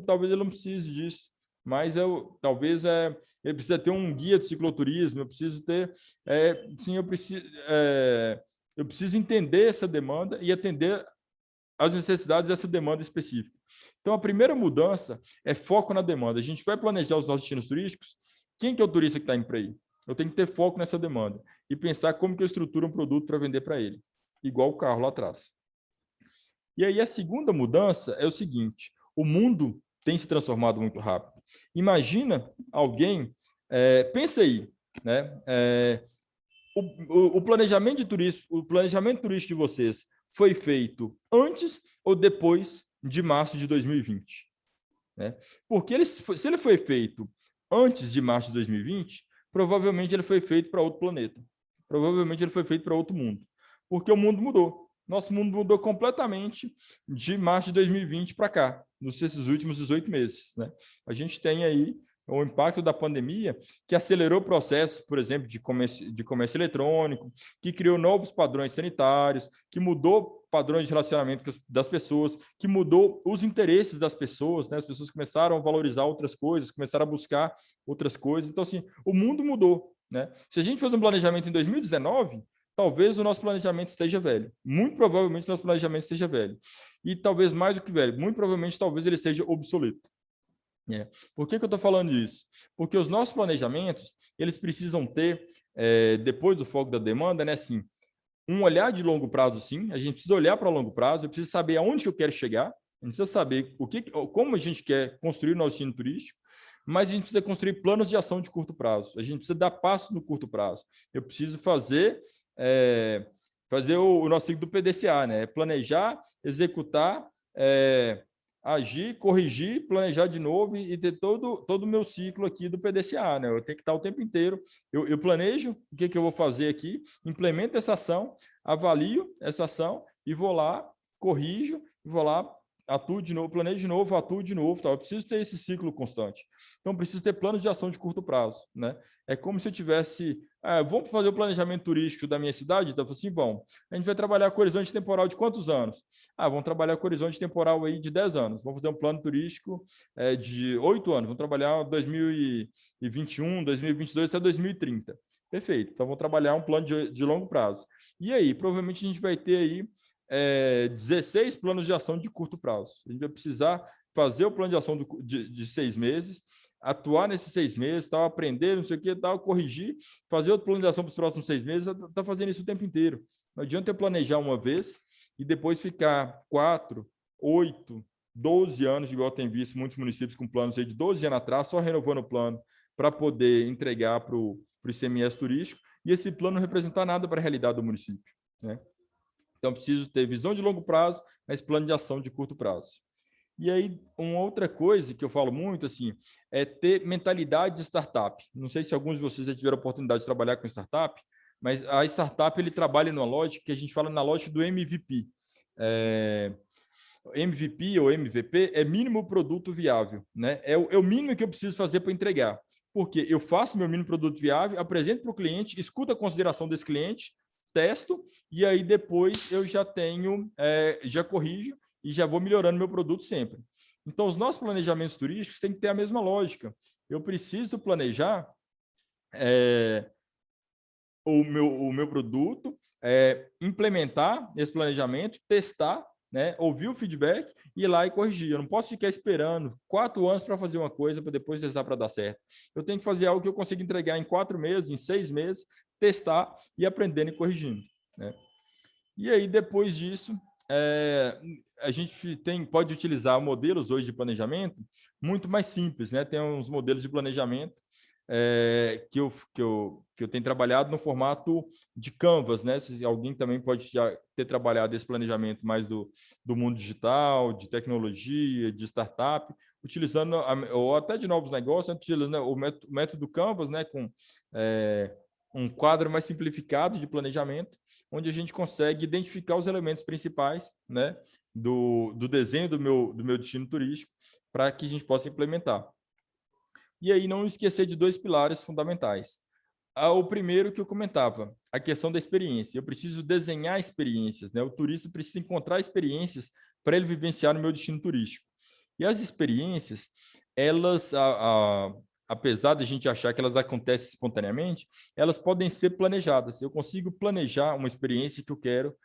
talvez ele não precise disso. Mas talvez ele precisa ter um guia de cicloturismo, eu preciso ter, sim, eu preciso entender essa demanda e atender às necessidades dessa demanda específica. Então, a primeira mudança é foco na demanda. A gente vai planejar os nossos destinos turísticos. Quem que é o turista que está indo para aí? Eu tenho que ter foco nessa demanda e pensar como que eu estruturo um produto para vender para ele, igual o carro lá atrás. E aí, a segunda mudança é o seguinte, o mundo tem se transformado muito rápido. Imagina alguém, pensa aí, né? O planejamento de turismo, o planejamento turístico de vocês foi feito antes ou depois de março de 2020? Né? Porque se ele foi feito antes de março de 2020, provavelmente ele foi feito para outro planeta. Provavelmente ele foi feito para outro mundo. Porque o mundo mudou. Nosso mundo mudou completamente de março de 2020 para cá, nesses últimos 18 meses. Né? A gente tem aí o impacto da pandemia, que acelerou o processo, por exemplo, de comércio eletrônico, que criou novos padrões sanitários, que mudou padrões de relacionamento das pessoas, que mudou os interesses das pessoas, né? As pessoas começaram a valorizar outras coisas, começaram a buscar outras coisas. Então, assim, o mundo mudou, né? Se a gente fez um planejamento em 2019, talvez o nosso planejamento esteja velho. Muito provavelmente o nosso planejamento esteja velho. E talvez mais do que velho, muito provavelmente talvez ele seja obsoleto. Por que eu estou falando isso? Porque os nossos planejamentos, eles precisam ter, depois do foco da demanda, né, assim, um olhar de longo prazo, sim. A gente precisa olhar para longo prazo, eu preciso saber aonde que eu quero chegar, a gente precisa saber como a gente quer construir o nosso destino turístico, mas a gente precisa construir planos de ação de curto prazo. A gente precisa dar passos no curto prazo. Eu preciso fazer o nosso ciclo do PDCA, né? Planejar, executar, agir, corrigir, planejar de novo e ter todo o meu ciclo aqui do PDCA, né? Eu tenho que estar o tempo inteiro. Eu planejo o que eu vou fazer aqui, implemento essa ação, avalio essa ação e vou lá, corrijo, vou lá, atuo de novo, planejo de novo, atuo de novo. Tá? Eu preciso ter esse ciclo constante. Então, preciso ter planos de ação de curto prazo, né? É como se eu tivesse... vamos fazer o planejamento turístico da minha cidade? Então, assim, bom, a gente vai trabalhar com horizonte temporal de quantos anos? Vamos trabalhar com horizonte temporal aí de 10 anos. Vamos fazer um plano turístico de 8 anos. Vamos trabalhar 2021, 2022 até 2030. Perfeito. Então, vamos trabalhar um plano de longo prazo. E aí, provavelmente a gente vai ter aí 16 planos de ação de curto prazo. A gente vai precisar fazer o plano de ação de 6 meses, atuar nesses 6 meses, tal, aprender, não sei o que, tal, corrigir, fazer outro plano de ação para os próximos 6 meses, está fazendo isso o tempo inteiro. Não adianta eu planejar uma vez e depois ficar 4, 8, 12 anos, igual tem visto muitos municípios com planos aí de 12 anos atrás, só renovando o plano para poder entregar para o ICMS turístico, e esse plano não representar nada para a realidade do município, né? Então, preciso ter visão de longo prazo, mas plano de ação de curto prazo. E aí, uma outra coisa que eu falo muito, assim, é ter mentalidade de startup. Não sei se alguns de vocês já tiveram a oportunidade de trabalhar com startup, mas a startup, ele trabalha numa lógica que a gente fala na lógica do MVP. MVP ou MVP é mínimo produto viável, né? É o mínimo que eu preciso fazer para entregar. Porque eu faço meu mínimo produto viável, apresento para o cliente, escuto a consideração desse cliente, testo, e aí depois eu já tenho, já corrijo e já vou melhorando meu produto sempre. Então, os nossos planejamentos turísticos têm que ter a mesma lógica. Eu preciso planejar o meu produto, implementar esse planejamento, testar, né, ouvir o feedback e ir lá e corrigir. Eu não posso ficar esperando 4 anos para fazer uma coisa para depois testar para dar certo. Eu tenho que fazer algo que eu consiga entregar em 4 meses, em 6 meses, testar e aprendendo e corrigindo, né? E aí, depois disso, a gente pode utilizar modelos hoje de planejamento muito mais simples, né? Tem uns modelos de planejamento que eu tenho trabalhado no formato de Canvas, né? Se alguém também pode já ter trabalhado esse planejamento mais do mundo digital, de tecnologia, de startup, utilizando, ou até de novos negócios, utilizando o método Canvas, né? Com um quadro mais simplificado de planejamento, onde a gente consegue identificar os elementos principais, né? Do desenho do meu destino turístico, para que a gente possa implementar. E aí não esquecer de 2 pilares fundamentais. O primeiro que eu comentava, a questão da experiência. Eu preciso desenhar experiências, né? O turista precisa encontrar experiências para ele vivenciar no meu destino turístico. E as experiências, elas, apesar de a gente achar que elas acontecem espontaneamente, elas podem ser planejadas. Eu consigo planejar uma experiência que eu quero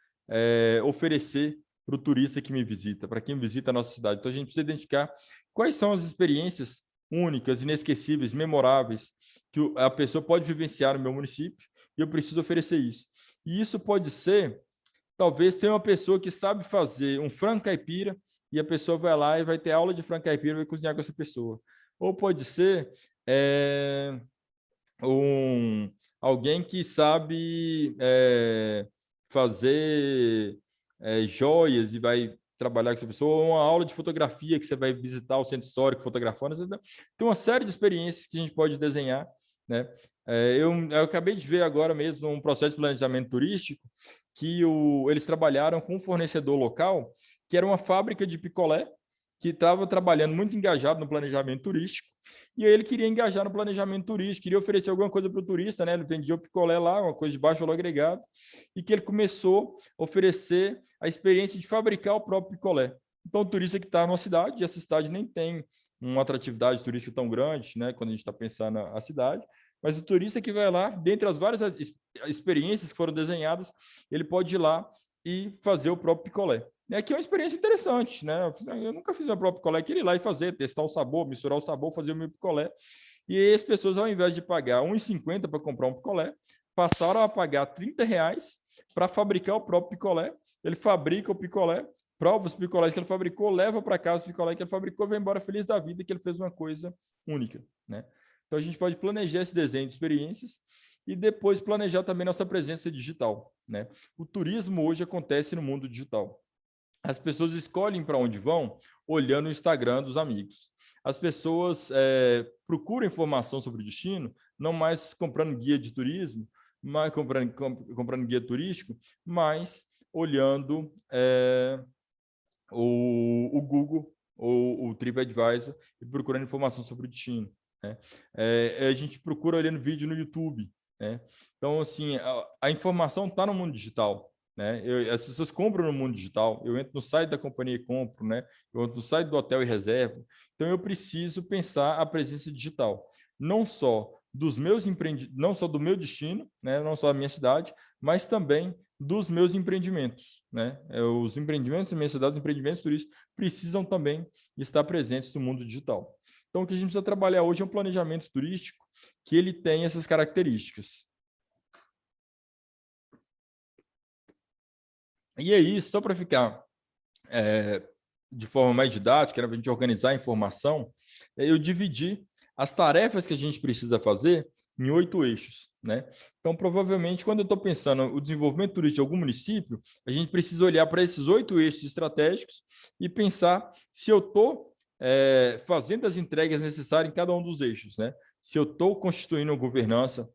oferecer para o turista que me visita, para quem visita a nossa cidade. Então, a gente precisa identificar quais são as experiências únicas, inesquecíveis, memoráveis, que a pessoa pode vivenciar no meu município, e eu preciso oferecer isso. E isso pode ser, talvez tenha uma pessoa que sabe fazer um frango caipira, e a pessoa vai lá e vai ter aula de frango caipira e vai cozinhar com essa pessoa. Ou pode ser alguém que sabe fazer joias e vai trabalhar com essa pessoa, ou uma aula de fotografia que você vai visitar o centro histórico fotografando. Tem uma série de experiências que a gente pode desenhar, né? Eu acabei de ver agora mesmo um processo de planejamento turístico que eles trabalharam com um fornecedor local, que era uma fábrica de picolé, que estava trabalhando muito engajado no planejamento turístico, e aí ele queria engajar no planejamento turístico, queria oferecer alguma coisa para o turista, né? Ele vendia o picolé lá, uma coisa de baixo valor agregado, e que ele começou a oferecer a experiência de fabricar o próprio picolé. Então, o turista que está numa cidade, e essa cidade nem tem uma atratividade turística tão grande, né? Quando a gente está pensando na cidade, mas o turista que vai lá, dentre as várias experiências que foram desenhadas, ele pode ir lá e fazer o próprio picolé. Que é uma experiência interessante, né? Eu nunca fiz meu próprio picolé, queria ir lá e fazer, testar o sabor, misturar o sabor, fazer o meu picolé. E aí as pessoas, ao invés de pagar R$1,50 para comprar um picolé, passaram a pagar R$30 para fabricar o próprio picolé. Ele fabrica o picolé, prova os picolés que ele fabricou, leva para casa o picolé que ele fabricou, vai embora feliz da vida que ele fez uma coisa única, né? Então, a gente pode planejar esse desenho de experiências e depois planejar também nossa presença digital, né? O turismo hoje acontece no mundo digital. as pessoas escolhem para onde vão olhando o Instagram dos amigos. As pessoas procuram informação sobre o destino, não mais comprando guia de turismo, mas comprando guia turístico, mas olhando o Google ou o TripAdvisor e procurando informação sobre o destino, né? A gente procura olhando vídeo no YouTube, né? Então, assim, a informação está no mundo digital, né? As pessoas compram no mundo digital. Eu entro no site da companhia e compro, né? Eu entro no site do hotel e reservo. Então, eu preciso pensar a presença digital, não só não só do meu destino, né? Não só da minha cidade, mas também dos meus empreendimentos, né? Os empreendimentos da minha cidade, os empreendimentos turísticos precisam também estar presentes no mundo digital. Então, o que a gente precisa trabalhar hoje é um planejamento turístico que ele tem essas características. E aí, só para ficar de forma mais didática, para a gente organizar a informação, eu dividi as tarefas que a gente precisa fazer em 8 eixos, né? Então, provavelmente, quando eu estou pensando o desenvolvimento turístico de algum município, a gente precisa olhar para esses 8 eixos estratégicos e pensar se eu estou fazendo as entregas necessárias em cada um dos eixos, né? Se eu estou constituindo uma governança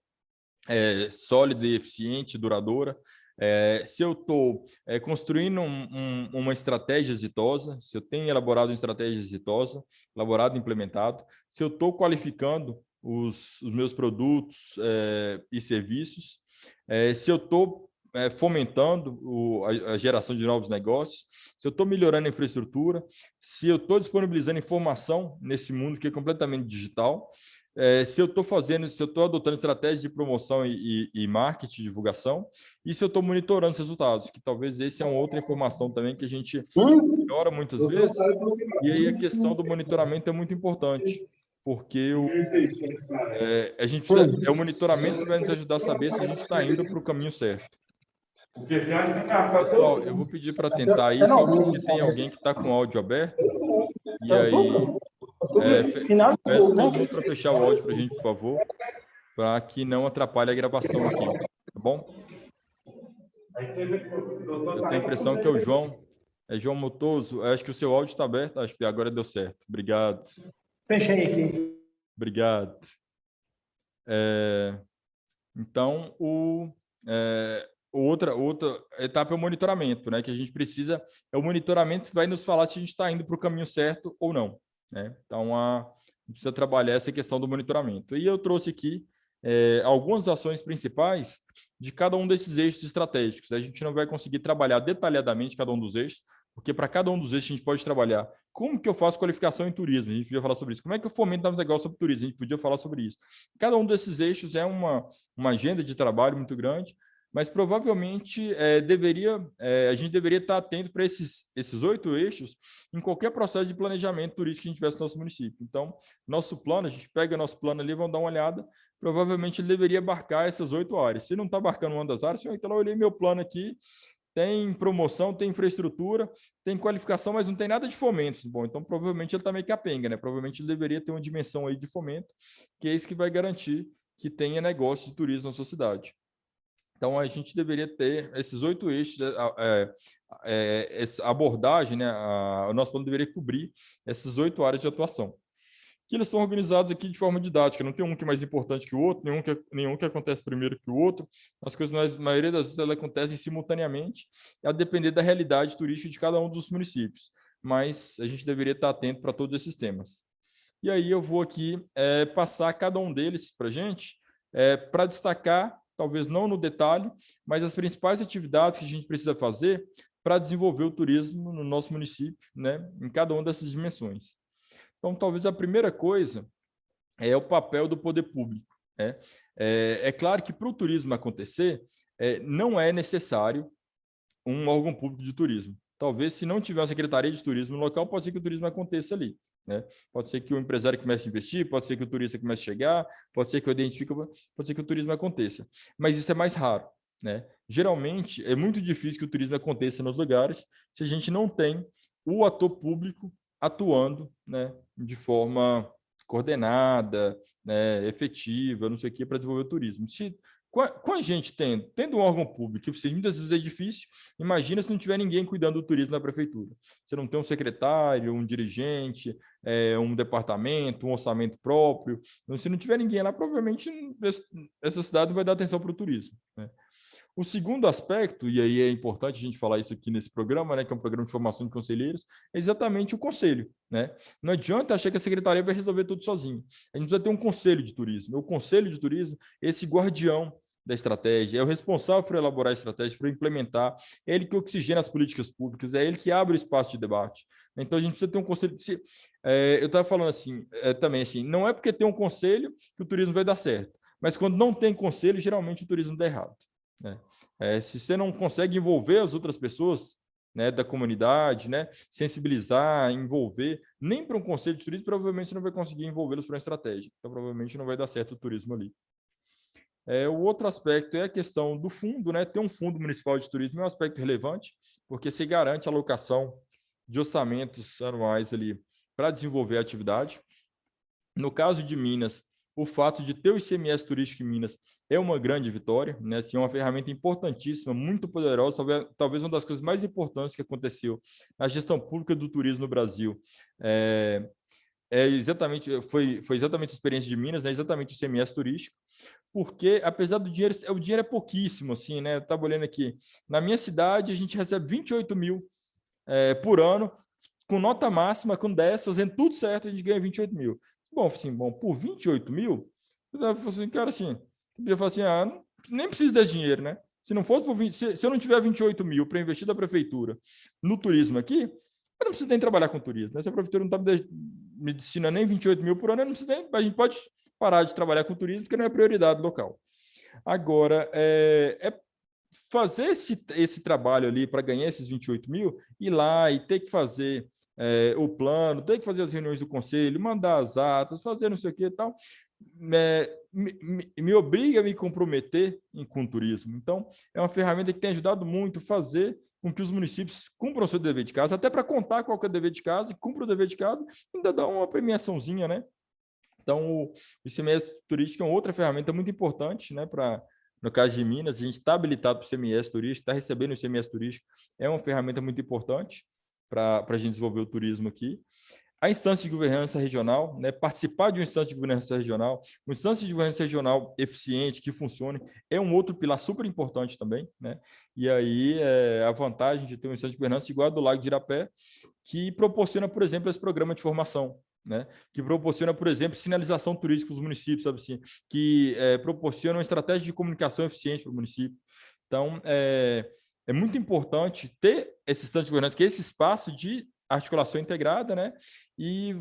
sólida e eficiente, duradoura, se eu estou construindo uma estratégia exitosa, se eu tenho elaborado uma estratégia exitosa, elaborado e implementado, se eu estou qualificando os meus produtos e serviços, se eu estou fomentando a geração de novos negócios, se eu estou melhorando a infraestrutura, se eu estou disponibilizando informação nesse mundo que é completamente digital, se eu estou adotando estratégias de promoção e marketing, divulgação, e se eu estou monitorando os resultados, que talvez essa é uma outra informação também que a gente ignora muitas vezes, e aí a questão do monitoramento é muito importante, porque a gente precisa, é o monitoramento que vai nos ajudar a saber se a gente está indo para o caminho certo. Pessoal, eu vou pedir para tentar aí, só porque tem alguém que está com o áudio aberto, e aí peço todo mundo para fechar o áudio para a gente, por favor, para que não atrapalhe a gravação aqui, tá bom? Eu tenho a impressão que é o João, João Motoso, acho que o seu áudio está aberto, acho que agora deu certo. Obrigado. Fechei aqui. Obrigado. Então, outra etapa é o monitoramento, né? Que a gente precisa, o monitoramento que vai nos falar se a gente está indo para o caminho certo ou não, né? Então, a gente precisa trabalhar essa questão do monitoramento. E eu trouxe aqui algumas ações principais de cada um desses eixos estratégicos. A gente não vai conseguir trabalhar detalhadamente cada um dos eixos, porque para cada um dos eixos a gente pode trabalhar como que eu faço qualificação em turismo, a gente podia falar sobre isso. Como é que eu fomento novos negócios sobre turismo, a gente podia falar sobre isso. Cada um desses eixos é uma agenda de trabalho muito grande, mas provavelmente a gente deveria estar atento para esses 8 eixos em qualquer processo de planejamento turístico que a gente tivesse no nosso município. Então, nosso plano, a gente pega nosso plano ali, vamos dar uma olhada, provavelmente ele deveria abarcar essas 8 áreas. Se não está abarcando uma das áreas, então eu olhei meu plano aqui, tem promoção, tem infraestrutura, tem qualificação, mas não tem nada de fomento. Bom, então provavelmente ele está meio capenga, né? Provavelmente ele deveria ter uma dimensão aí de fomento, que é isso que vai garantir que tenha negócio de turismo na sua cidade. Então, a gente deveria ter esses 8 eixos, essa abordagem, né? O nosso plano deveria cobrir essas 8 áreas de atuação. Que eles estão organizados aqui de forma didática, não tem um que é mais importante que o outro, nenhum que acontece primeiro que o outro. As coisas, na maioria das vezes, elas acontecem simultaneamente, a depender da realidade turística de cada um dos municípios. Mas a gente deveria estar atento para todos esses temas. E aí eu vou aqui passar cada um deles para a gente, para destacar, talvez não no detalhe, mas as principais atividades que a gente precisa fazer para desenvolver o turismo no nosso município, né, em cada uma dessas dimensões. Então, talvez a primeira coisa é o papel do poder público, né? É claro que para o turismo acontecer, não é necessário um órgão público de turismo. Talvez, se não tiver uma secretaria de turismo no local, pode ser que o turismo aconteça ali, né? Pode ser que o empresário comece a investir, pode ser que o turista comece a chegar, pode ser que eu identifique, pode ser que o turismo aconteça. Mas isso é mais raro, né? Geralmente, é muito difícil que o turismo aconteça nos lugares se a gente não tem o ator público atuando, né, de forma coordenada, né, efetiva, não sei o que, para desenvolver o turismo. Se Com a gente tendo um órgão público, que muitas vezes é difícil, imagina se não tiver ninguém cuidando do turismo na prefeitura. Você não tem um secretário, um dirigente, um departamento, um orçamento próprio. Então, se não tiver ninguém lá, provavelmente essa cidade não vai dar atenção para o turismo, né? O segundo aspecto, e aí é importante a gente falar isso aqui nesse programa, né, que é um programa de formação de conselheiros, é exatamente o conselho, né? Não adianta achar que a secretaria vai resolver tudo sozinho. A gente precisa ter um conselho de turismo. O conselho de turismo é esse guardião da estratégia, é o responsável por elaborar a estratégia, por implementar, é ele que oxigena as políticas públicas, é ele que abre o espaço de debate. Então, a gente precisa ter um conselho. Eu estava falando assim, também assim, não é porque tem um conselho que o turismo vai dar certo, mas quando não tem conselho, geralmente o turismo dá errado, né? Se você não consegue envolver as outras pessoas, né, da comunidade, né, sensibilizar, envolver, nem para um conselho de turismo, provavelmente você não vai conseguir envolvê-los para uma estratégia. Então, provavelmente não vai dar certo o turismo ali. O outro aspecto é a questão do fundo, né? Ter um fundo municipal de turismo é um aspecto relevante, porque se garante a alocação de orçamentos anuais ali para desenvolver a atividade. No caso de Minas, o fato de ter o ICMS turístico em Minas é uma grande vitória, né? Assim, é uma ferramenta importantíssima, muito poderosa, talvez uma das coisas mais importantes que aconteceu na gestão pública do turismo no Brasil. Foi exatamente a experiência de Minas, né? Exatamente o ICMS turístico, porque apesar do dinheiro, o dinheiro é pouquíssimo, assim, né? Eu estava olhando aqui, na minha cidade a gente recebe 28 mil por ano, com nota máxima, com 10, fazendo tudo certo, a gente ganha 28 mil. Bom, assim, por 28 mil, eu falei assim, cara, assim, eu podia falar assim, nem preciso desse dinheiro, né? Se não fosse por 20, se eu não tiver 28 mil para investir da prefeitura no turismo aqui, eu não preciso nem trabalhar com turismo, né? Se a prefeitura não está me destinando nem 28 mil por ano, eu não preciso nem, a gente pode parar de trabalhar com turismo, porque não é prioridade local. Agora, fazer esse trabalho ali para ganhar esses 28 mil, ir lá e ter que fazer o plano, ter que fazer as reuniões do conselho, mandar as atas, fazer não sei o que e tal, me obriga a me comprometer com o turismo. Então, é uma ferramenta que tem ajudado muito a fazer com que os municípios cumpram o seu dever de casa, até para contar qual que é o dever de casa, e cumpra o dever de casa, ainda dá uma premiaçãozinha, né? Então, o ICMS turístico é uma outra ferramenta muito importante, né, no caso de Minas, a gente está habilitado para o ICMS turístico, está recebendo o ICMS turístico, é uma ferramenta muito importante para a gente desenvolver o turismo aqui. A instância de governança regional, né, participar de uma instância de governança regional, uma instância de governança regional eficiente, que funcione, é um outro pilar super importante também, né? E aí a vantagem de ter uma instância de governança igual a do Lago de Irapé, que proporciona, por exemplo, esse programa de formação, né? Que proporciona, por exemplo, sinalização turística para os municípios, sabe assim? Que proporciona uma estratégia de comunicação eficiente para o município. Então, é muito importante ter esse instante de governança, que é esse espaço de articulação integrada, né? E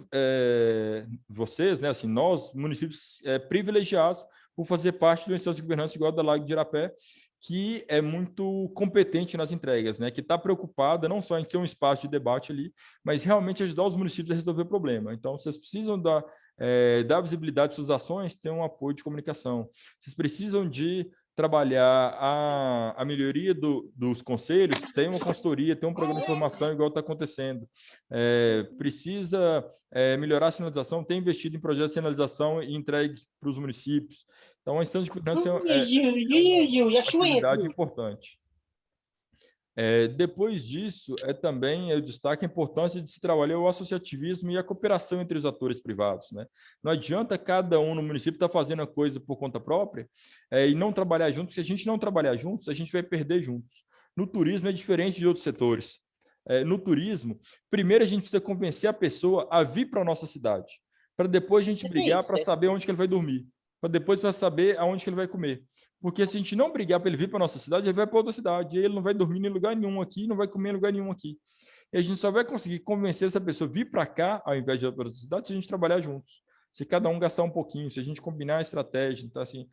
vocês, né? Assim, nós, municípios privilegiados, por fazer parte do instante de governança igual da Lago de Irapé, que é muito competente nas entregas, né? Que está preocupada não só em ser um espaço de debate ali, mas realmente ajudar os municípios a resolver o problema. Então, vocês precisam dar visibilidade às suas ações, ter um apoio de comunicação. Vocês precisam de trabalhar a melhoria dos conselhos, tem uma consultoria, tem um programa de formação igual está acontecendo. Precisa melhorar a sinalização, tem investido em projetos de sinalização e entregue para os municípios. Então, a instância de governança uma atividade importante. Depois disso, também eu destaco a importância de se trabalhar o associativismo e a cooperação entre os atores privados, né? Não adianta cada um no município estar fazendo a coisa por conta própria e não trabalhar juntos. Se a gente não trabalhar juntos, a gente vai perder juntos. No turismo é diferente de outros setores. No turismo, primeiro a gente precisa convencer a pessoa a vir para a nossa cidade, para depois a gente brigar para saber onde que ele vai dormir, para depois para saber aonde que ele vai comer. Porque se a gente não brigar para ele vir para a nossa cidade, ele vai para outra cidade, e ele não vai dormir em lugar nenhum aqui, não vai comer em lugar nenhum aqui. E a gente só vai conseguir convencer essa pessoa a vir para cá, ao invés de ir para outra cidade, se a gente trabalhar juntos. Se cada um gastar um pouquinho, se a gente combinar a estratégia. Então, assim,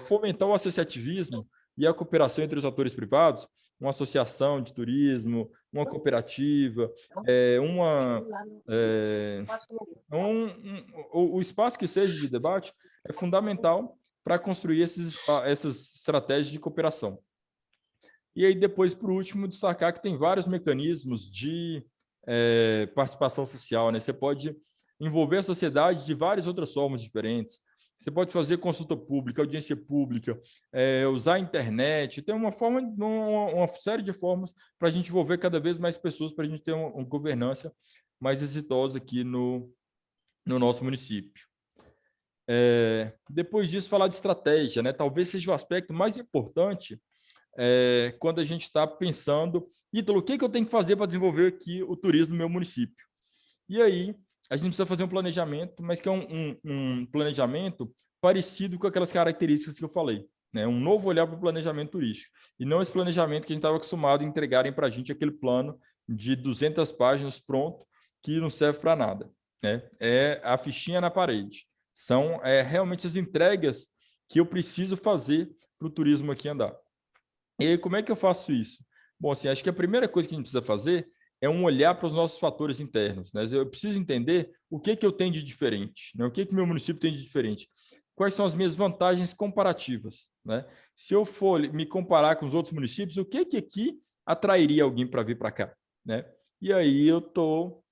fomentar o associativismo e a cooperação entre os atores privados, uma associação de turismo, uma cooperativa, o espaço que seja de debate é fundamental para construir essas estratégias de cooperação. E aí, depois, por último, destacar que tem vários mecanismos de participação social, né? Você pode envolver a sociedade de várias outras formas diferentes. Você pode fazer consulta pública, audiência pública, usar a internet. Tem uma série de formas para a gente envolver cada vez mais pessoas, para a gente ter uma governança mais exitosa aqui no nosso município. Depois disso, falar de estratégia, né? Talvez seja o aspecto mais importante quando a gente está pensando, Ítalo, o que eu tenho que fazer para desenvolver aqui o turismo no meu município? E aí, a gente precisa fazer um planejamento, mas que é um planejamento parecido com aquelas características que eu falei, né? Um novo olhar para o planejamento turístico, e não esse planejamento que a gente estava acostumado a entregarem para a gente aquele plano de 200 páginas pronto, que não serve para nada, né? É a fichinha na parede. São realmente as entregas que eu preciso fazer para o turismo aqui andar. E aí, como é que eu faço isso? Bom, assim, acho que a primeira coisa que a gente precisa fazer é um olhar para os nossos fatores internos, né? Eu preciso entender o que eu tenho de diferente, né? O que meu município tem de diferente. Quais são as minhas vantagens comparativas, né? Se eu for me comparar com os outros municípios, o que aqui atrairia alguém para vir para cá, né? E aí eu estou,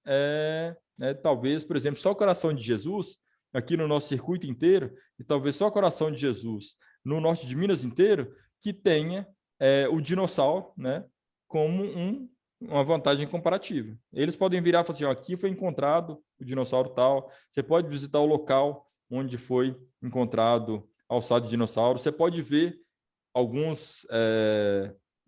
talvez, por exemplo, só o Coração de Jesus, aqui no nosso circuito inteiro, e talvez só o Coração de Jesus no norte de Minas inteiro, que tenha o dinossauro, né, como uma vantagem comparativa. Eles podem virar e falar assim, ó, aqui foi encontrado o dinossauro tal, você pode visitar o local onde foi encontrado a ossada de dinossauro, você pode ver alguns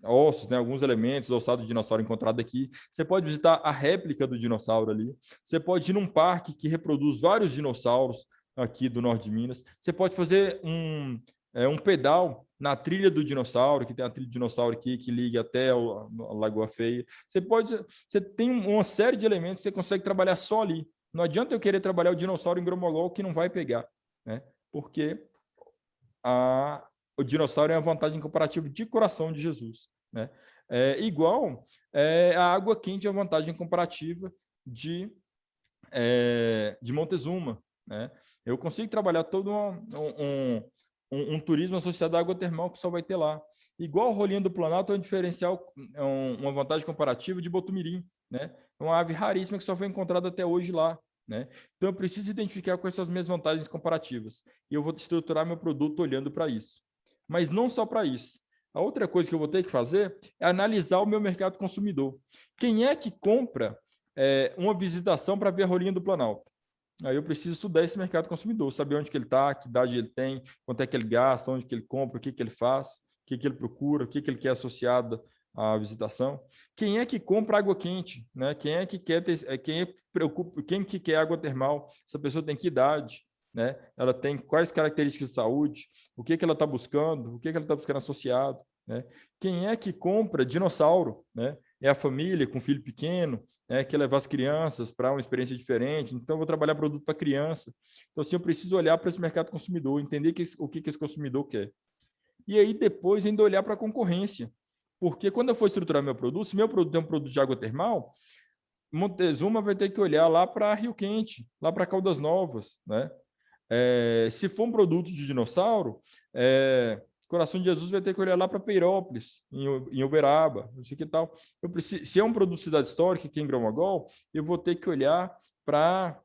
ossos, né, alguns elementos da ossada de dinossauro encontrado aqui, você pode visitar a réplica do dinossauro ali, você pode ir num parque que reproduz vários dinossauros aqui do norte de Minas, você pode fazer um pedal na trilha do dinossauro, que tem a trilha do dinossauro aqui, que liga até a Lagoa Feia. Você tem uma série de elementos que você consegue trabalhar só ali. Não adianta eu querer trabalhar o dinossauro em Gromogol, que não vai pegar, né? Porque o dinossauro é uma vantagem comparativa de Coração de Jesus, né? Igual a água quente é uma vantagem comparativa de Montezuma, né? Eu consigo trabalhar todo um turismo associado à água termal que só vai ter lá. Igual o Rolinho do Planalto é um diferencial, uma vantagem comparativa de Botumirim, né? É uma ave raríssima que só foi encontrada até hoje lá, né? Então eu preciso identificar quais são as minhas vantagens comparativas e eu vou estruturar meu produto olhando para isso. Mas não só para isso. A outra coisa que eu vou ter que fazer é analisar o meu mercado consumidor. Quem é que compra uma visitação para ver a Rolinha do Planalto? Aí eu preciso estudar esse mercado consumidor, saber onde que ele está, que idade ele tem, quanto é que ele gasta, onde que ele compra, o que que ele faz, o que que ele procura, o que que ele quer associado à visitação. Quem é que compra água quente, né? Quem é que quer quem que quer água termal? Essa pessoa tem que idade, né? Ela tem quais características de saúde, o que que ela está buscando, o que que ela está buscando associado, né? Quem é que compra dinossauro, né? É a família com filho pequeno, quer levar as crianças para uma experiência diferente, então eu vou trabalhar produto para criança. Então, assim, eu preciso olhar para esse mercado consumidor, entender o que esse consumidor quer. E aí, depois, ainda olhar para a concorrência. Porque quando eu for estruturar meu produto, se meu produto é um produto de água termal, Montezuma vai ter que olhar lá para Rio Quente, lá para Caldas Novas, né? Se for um produto de dinossauro, Coração de Jesus vai ter que olhar lá para Peirópolis, em Uberaba, não sei o que tal. Se é um produto de cidade histórica aqui em Gromogol, eu vou ter que olhar para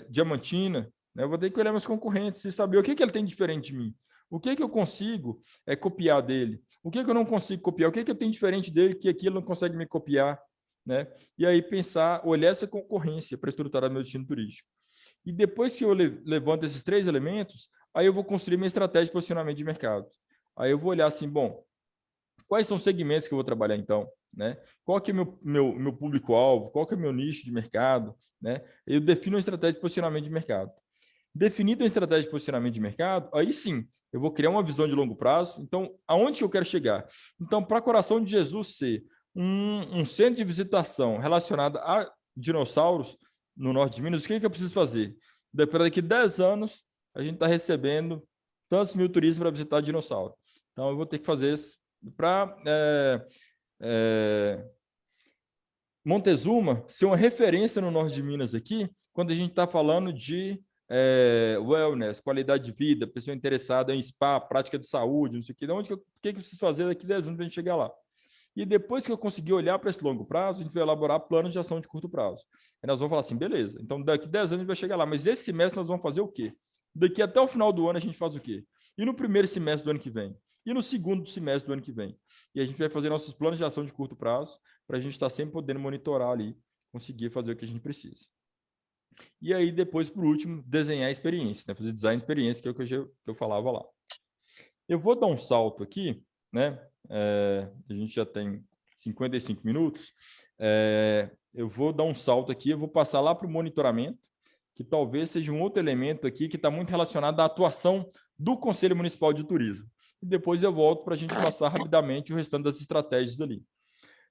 Diamantina, né? Eu vou ter que olhar meus concorrentes e saber o que ele tem de diferente de mim. O que eu consigo copiar dele? O que eu não consigo copiar? O que eu tenho diferente dele que aqui ele não consegue me copiar, né? E aí olhar essa concorrência para estruturar meu destino turístico. E depois que eu levanto esses 3 elementos, aí eu vou construir minha estratégia de posicionamento de mercado. Aí eu vou olhar assim, bom, quais são os segmentos que eu vou trabalhar então, né? Qual que é meu público-alvo? Qual que é o meu nicho de mercado, né? Eu defino uma estratégia de posicionamento de mercado. Definido uma estratégia de posicionamento de mercado, aí sim, eu vou criar uma visão de longo prazo. Então, aonde que eu quero chegar? Então, para Coração de Jesus ser um centro de visitação relacionado a dinossauros no norte de Minas, o que eu preciso fazer? Daqui 10 anos, a gente está recebendo tantos mil turistas para visitar dinossauro. Então, eu vou ter que fazer isso para Montezuma ser uma referência no norte de Minas aqui, quando a gente está falando de wellness, qualidade de vida, pessoa interessada em spa, prática de saúde, não sei o que. O que eu preciso fazer daqui 10 anos para a gente chegar lá? E depois que eu conseguir olhar para esse longo prazo, a gente vai elaborar planos de ação de curto prazo. Aí nós vamos falar assim, beleza, então daqui 10 anos a gente vai chegar lá, mas esse semestre nós vamos fazer o quê? daqui até o final do ano a gente faz o quê? E no primeiro semestre do ano que vem? E no segundo semestre do ano que vem? E a gente vai fazer nossos planos de ação de curto prazo para a gente estar sempre podendo monitorar ali, conseguir fazer o que a gente precisa. E aí, depois, por último, desenhar a experiência, né? Fazer design de experiência, que é o que eu falava lá. Eu vou dar um salto aqui, né? A gente já tem 55 minutos. Eu vou dar um salto aqui, eu vou passar lá para o monitoramento, que talvez seja um outro elemento aqui que está muito relacionado à atuação do Conselho Municipal de Turismo. E depois eu volto para a gente passar rapidamente o restante das estratégias ali.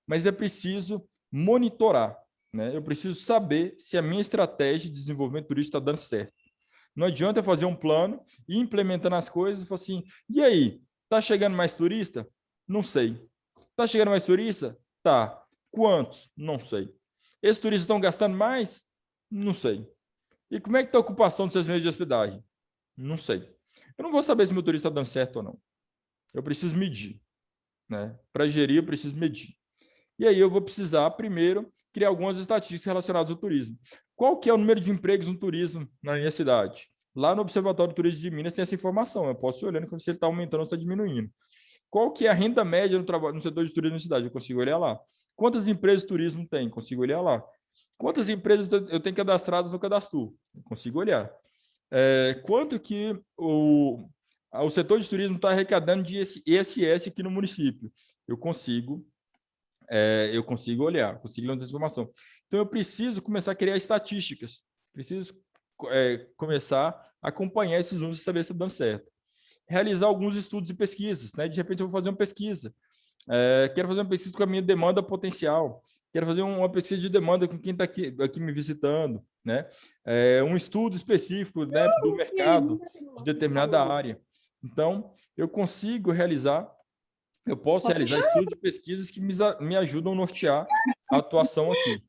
Mas é preciso monitorar, né? Eu preciso saber se a minha estratégia de desenvolvimento turístico está dando certo. Não adianta eu fazer um plano e implementando as coisas e falar assim, e aí, tá chegando mais turista? Não sei. Tá chegando mais turista? Tá. Quantos? Não sei. Esses turistas estão gastando mais? Não sei. E como é que está a ocupação dos seus meios de hospedagem? Não sei. Eu não vou saber se meu turista está dando certo ou não. Eu preciso medir, né? Para gerir, eu preciso medir. E aí eu vou precisar, primeiro, criar algumas estatísticas relacionadas ao turismo. Qual que é o número de empregos no turismo na minha cidade? Lá no Observatório Turístico de Minas tem essa informação. Eu posso ir olhando se ele está aumentando ou está diminuindo. Qual que é a renda média no setor de turismo na cidade? Eu consigo olhar lá. Quantas empresas de turismo tem? Consigo olhar lá. Quantas empresas eu tenho cadastradas no Cadastro? Eu consigo olhar. Quanto que o setor de turismo está arrecadando de ISS aqui no município? Eu consigo olhar, consigo ler essa informação. Então, eu preciso começar a criar estatísticas, preciso começar a acompanhar esses números e saber se está dando certo. Realizar alguns estudos e pesquisas, né? De repente, eu vou fazer uma pesquisa. Quero fazer uma pesquisa com a minha demanda potencial. Quero fazer uma pesquisa de demanda com quem está aqui me visitando, né? Um estudo específico, né, do mercado de determinada área. Então, eu posso realizar estudos e pesquisas que me ajudam a nortear a atuação aqui.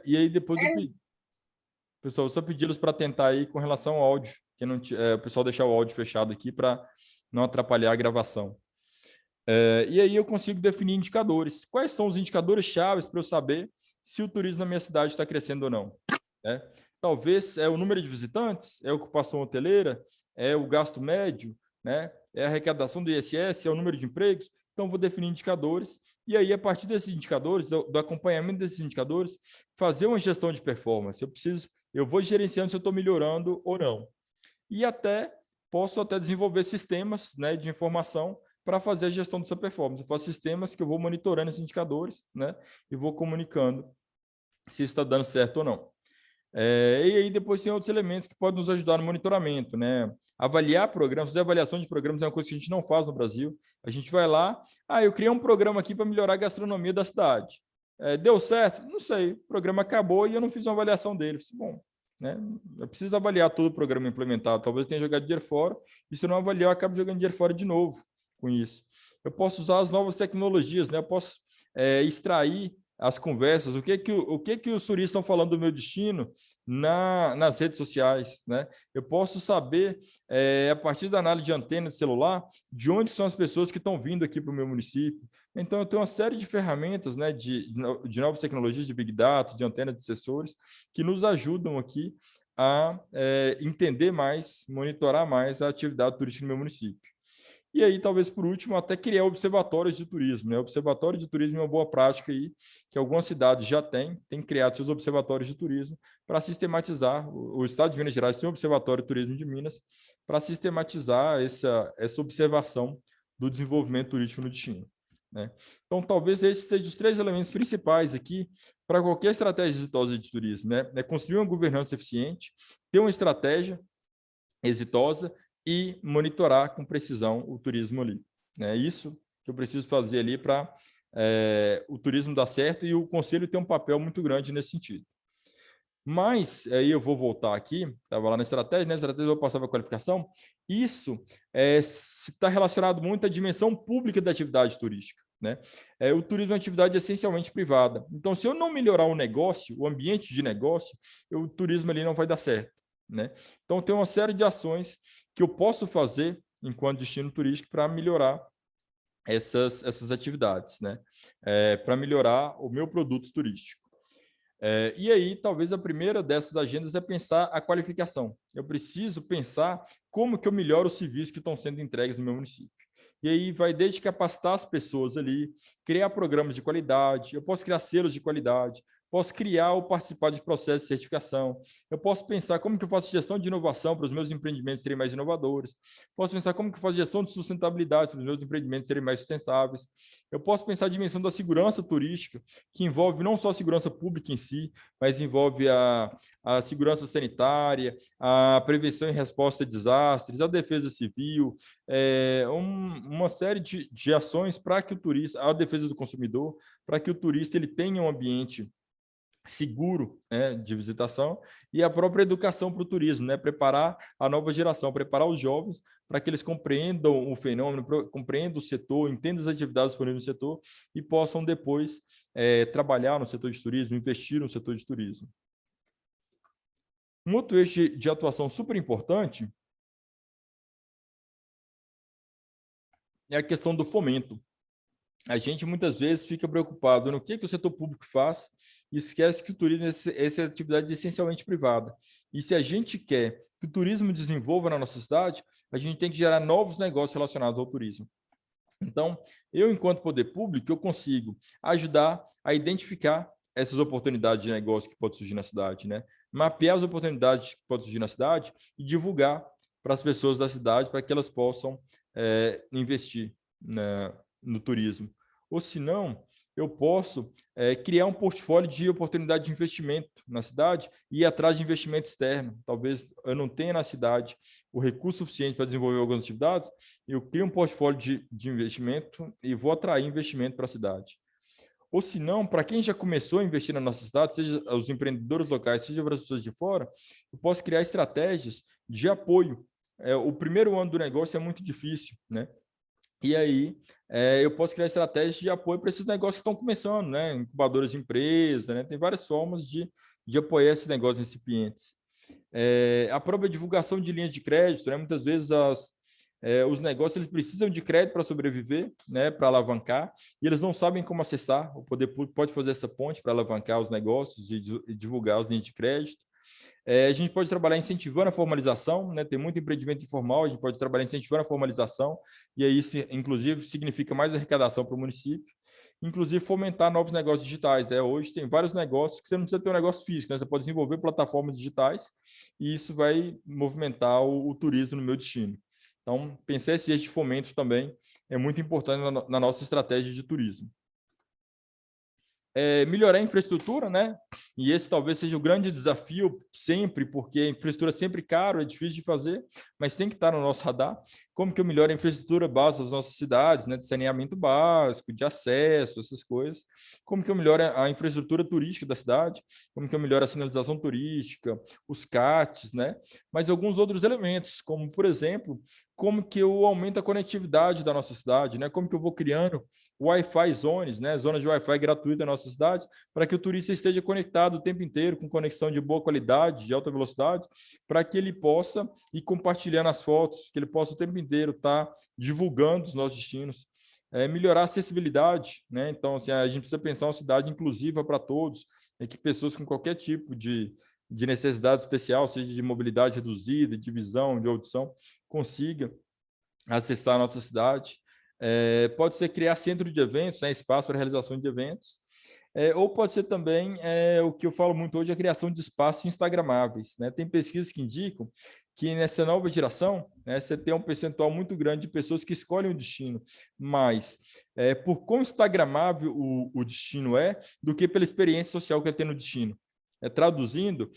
E aí, depois pessoal, só pedi-los para tentar aí com relação ao áudio, que não, o pessoal deixar o áudio fechado aqui para não atrapalhar a gravação. E aí eu consigo definir indicadores. Quais são os indicadores chaves para eu saber se o turismo na minha cidade está crescendo ou não? Né? Talvez é o número de visitantes, é a ocupação hoteleira, é o gasto médio, né? É a arrecadação do ISS, é o número de empregos. Então, vou definir indicadores e aí, a partir desses indicadores, do acompanhamento desses indicadores, fazer uma gestão de performance. Eu vou gerenciando se eu estou melhorando ou não. E posso até desenvolver sistemas, né, de informação para fazer a gestão dessa performance. Eu faço sistemas que eu vou monitorando esses indicadores, né, e vou comunicando se está dando certo ou não. E aí depois tem outros elementos que podem nos ajudar no monitoramento, né? Avaliar programas, fazer avaliação de programas é uma coisa que a gente não faz no Brasil. A gente vai lá, eu criei um programa aqui para melhorar a gastronomia da cidade. Deu certo? Não sei. O programa acabou e eu não fiz uma avaliação dele. Bom, né? Eu preciso avaliar todo o programa implementado. Talvez eu tenha jogado dinheiro fora e se eu não avaliar, eu acabo jogando dinheiro fora de novo com isso. Eu posso usar as novas tecnologias, né? Eu posso extrair as conversas, o que os turistas estão falando do meu destino nas redes sociais, né? Eu posso saber, a partir da análise de antena de celular, de onde são as pessoas que estão vindo aqui para o meu município. Então, eu tenho uma série de ferramentas, né, de novas tecnologias, de Big Data, de antenas de sensores, que nos ajudam aqui a entender mais, monitorar mais a atividade turística no meu município. E aí, talvez por último, até criar observatórios de turismo, né? Observatório de turismo é uma boa prática aí, que algumas cidades já têm criado seus observatórios de turismo para sistematizar. O Estado de Minas Gerais tem um observatório de turismo de Minas para sistematizar essa observação do desenvolvimento turístico no destino, né? Então, talvez esses sejam os 3 elementos principais aqui para qualquer estratégia exitosa de turismo, né? É construir uma governança eficiente, ter uma estratégia exitosa e monitorar com precisão o turismo ali. É isso que eu preciso fazer ali para o turismo dar certo e o Conselho tem um papel muito grande nesse sentido. Mas, aí eu vou voltar aqui, estava lá na estratégia, né? Estratégia eu vou passar para a qualificação. Isso está relacionado muito à dimensão pública da atividade turística, né? O turismo é uma atividade essencialmente privada. Então, se eu não melhorar o negócio, o ambiente de negócio, o turismo ali não vai dar certo, né? Então, tem uma série de ações que eu posso fazer enquanto destino turístico para melhorar essas atividades, né? Para melhorar o meu produto turístico. E aí, talvez a primeira dessas agendas é pensar a qualificação. Eu preciso pensar como que eu melhoro os serviços que estão sendo entregues no meu município. E aí vai desde capacitar as pessoas ali, criar programas de qualidade, eu posso criar selos de qualidade, posso criar ou participar de processos de certificação, eu posso pensar como que eu faço gestão de inovação para os meus empreendimentos serem mais inovadores, posso pensar como que eu faço gestão de sustentabilidade para os meus empreendimentos serem mais sustentáveis, eu posso pensar a dimensão da segurança turística, que envolve não só a segurança pública em si, mas envolve a segurança sanitária, a prevenção e resposta a desastres, a defesa civil, uma série de ações para que o turista, a defesa do consumidor, para que o turista ele tenha um ambiente seguro, né, de visitação, e a própria educação para o turismo, né, preparar a nova geração, preparar os jovens para que eles compreendam o fenômeno, compreendam o setor, entendam as atividades disponíveis no setor e possam depois trabalhar no setor de turismo, investir no setor de turismo. Um outro eixo de atuação super importante é a questão do fomento. A gente muitas vezes fica preocupado no que o setor público faz e esquece que o turismo é atividade essencialmente privada. E se a gente quer que o turismo desenvolva na nossa cidade, a gente tem que gerar novos negócios relacionados ao turismo. Então, eu, enquanto poder público, eu consigo ajudar a identificar essas oportunidades de negócio que podem surgir na cidade, né? Mapear as oportunidades que podem surgir na cidade e divulgar para as pessoas da cidade para que elas possam investir no turismo. Ou se não, eu posso criar um portfólio de oportunidade de investimento na cidade e ir atrás de investimento externo. Talvez eu não tenha na cidade o recurso suficiente para desenvolver algumas atividades, eu crio um portfólio de investimento e vou atrair investimento para a cidade. Ou se não, para quem já começou a investir na nossa cidade, seja os empreendedores locais, seja para as pessoas de fora, eu posso criar estratégias de apoio. O primeiro ano do negócio é muito difícil, né? E aí, eu posso criar estratégias de apoio para esses negócios que estão começando, né? Incubadoras de empresa, né? Tem várias formas de apoiar esses negócios incipientes. A própria divulgação de linhas de crédito, né? Muitas vezes os negócios eles precisam de crédito para sobreviver, né? Para alavancar, e eles não sabem como acessar. O poder público pode fazer essa ponte para alavancar os negócios e divulgar as linhas de crédito. A gente pode trabalhar incentivando a formalização, né? Tem muito empreendimento informal, a gente pode trabalhar incentivando a formalização, e aí isso, inclusive, significa mais arrecadação para o município. Inclusive, fomentar novos negócios digitais. Hoje tem vários negócios que você não precisa ter um negócio físico, né? Você pode desenvolver plataformas digitais e isso vai movimentar o turismo no meu destino. Então, pensar esse jeito de fomento também é muito importante na nossa estratégia de turismo. Melhorar a infraestrutura, né? E esse talvez seja o grande desafio sempre, porque a infraestrutura é sempre caro, é difícil de fazer, mas tem que estar no nosso radar. Como que eu melhoro a infraestrutura básica das nossas cidades, né? De saneamento básico, de acesso, essas coisas. Como que eu melhoro a infraestrutura turística da cidade? Como que eu melhoro a sinalização turística, os CATs, né? Mas alguns outros elementos, como, por exemplo, como que eu aumento a conectividade da nossa cidade, né? Como que eu vou criando Wi-Fi zones, né? Zonas de Wi-Fi gratuita na nossa cidade, para que o turista esteja conectado o tempo inteiro, com conexão de boa qualidade, de alta velocidade, para que ele possa ir compartilhando as fotos, que ele possa o tempo inteiro estar divulgando os nossos destinos. Melhorar a acessibilidade, né? Então, assim, a gente precisa pensar uma cidade inclusiva para todos, que pessoas com qualquer tipo de necessidade especial, seja de mobilidade reduzida, de visão, de audição, consiga acessar a nossa cidade. Pode ser criar centro de eventos, né, espaço para realização de eventos, ou pode ser também o que eu falo muito hoje, a criação de espaços instagramáveis, né? Tem pesquisas que indicam que nessa nova geração, né, você tem um percentual muito grande de pessoas que escolhem o destino, mas por quão instagramável o destino do que pela experiência social que ele tem no destino. Traduzindo,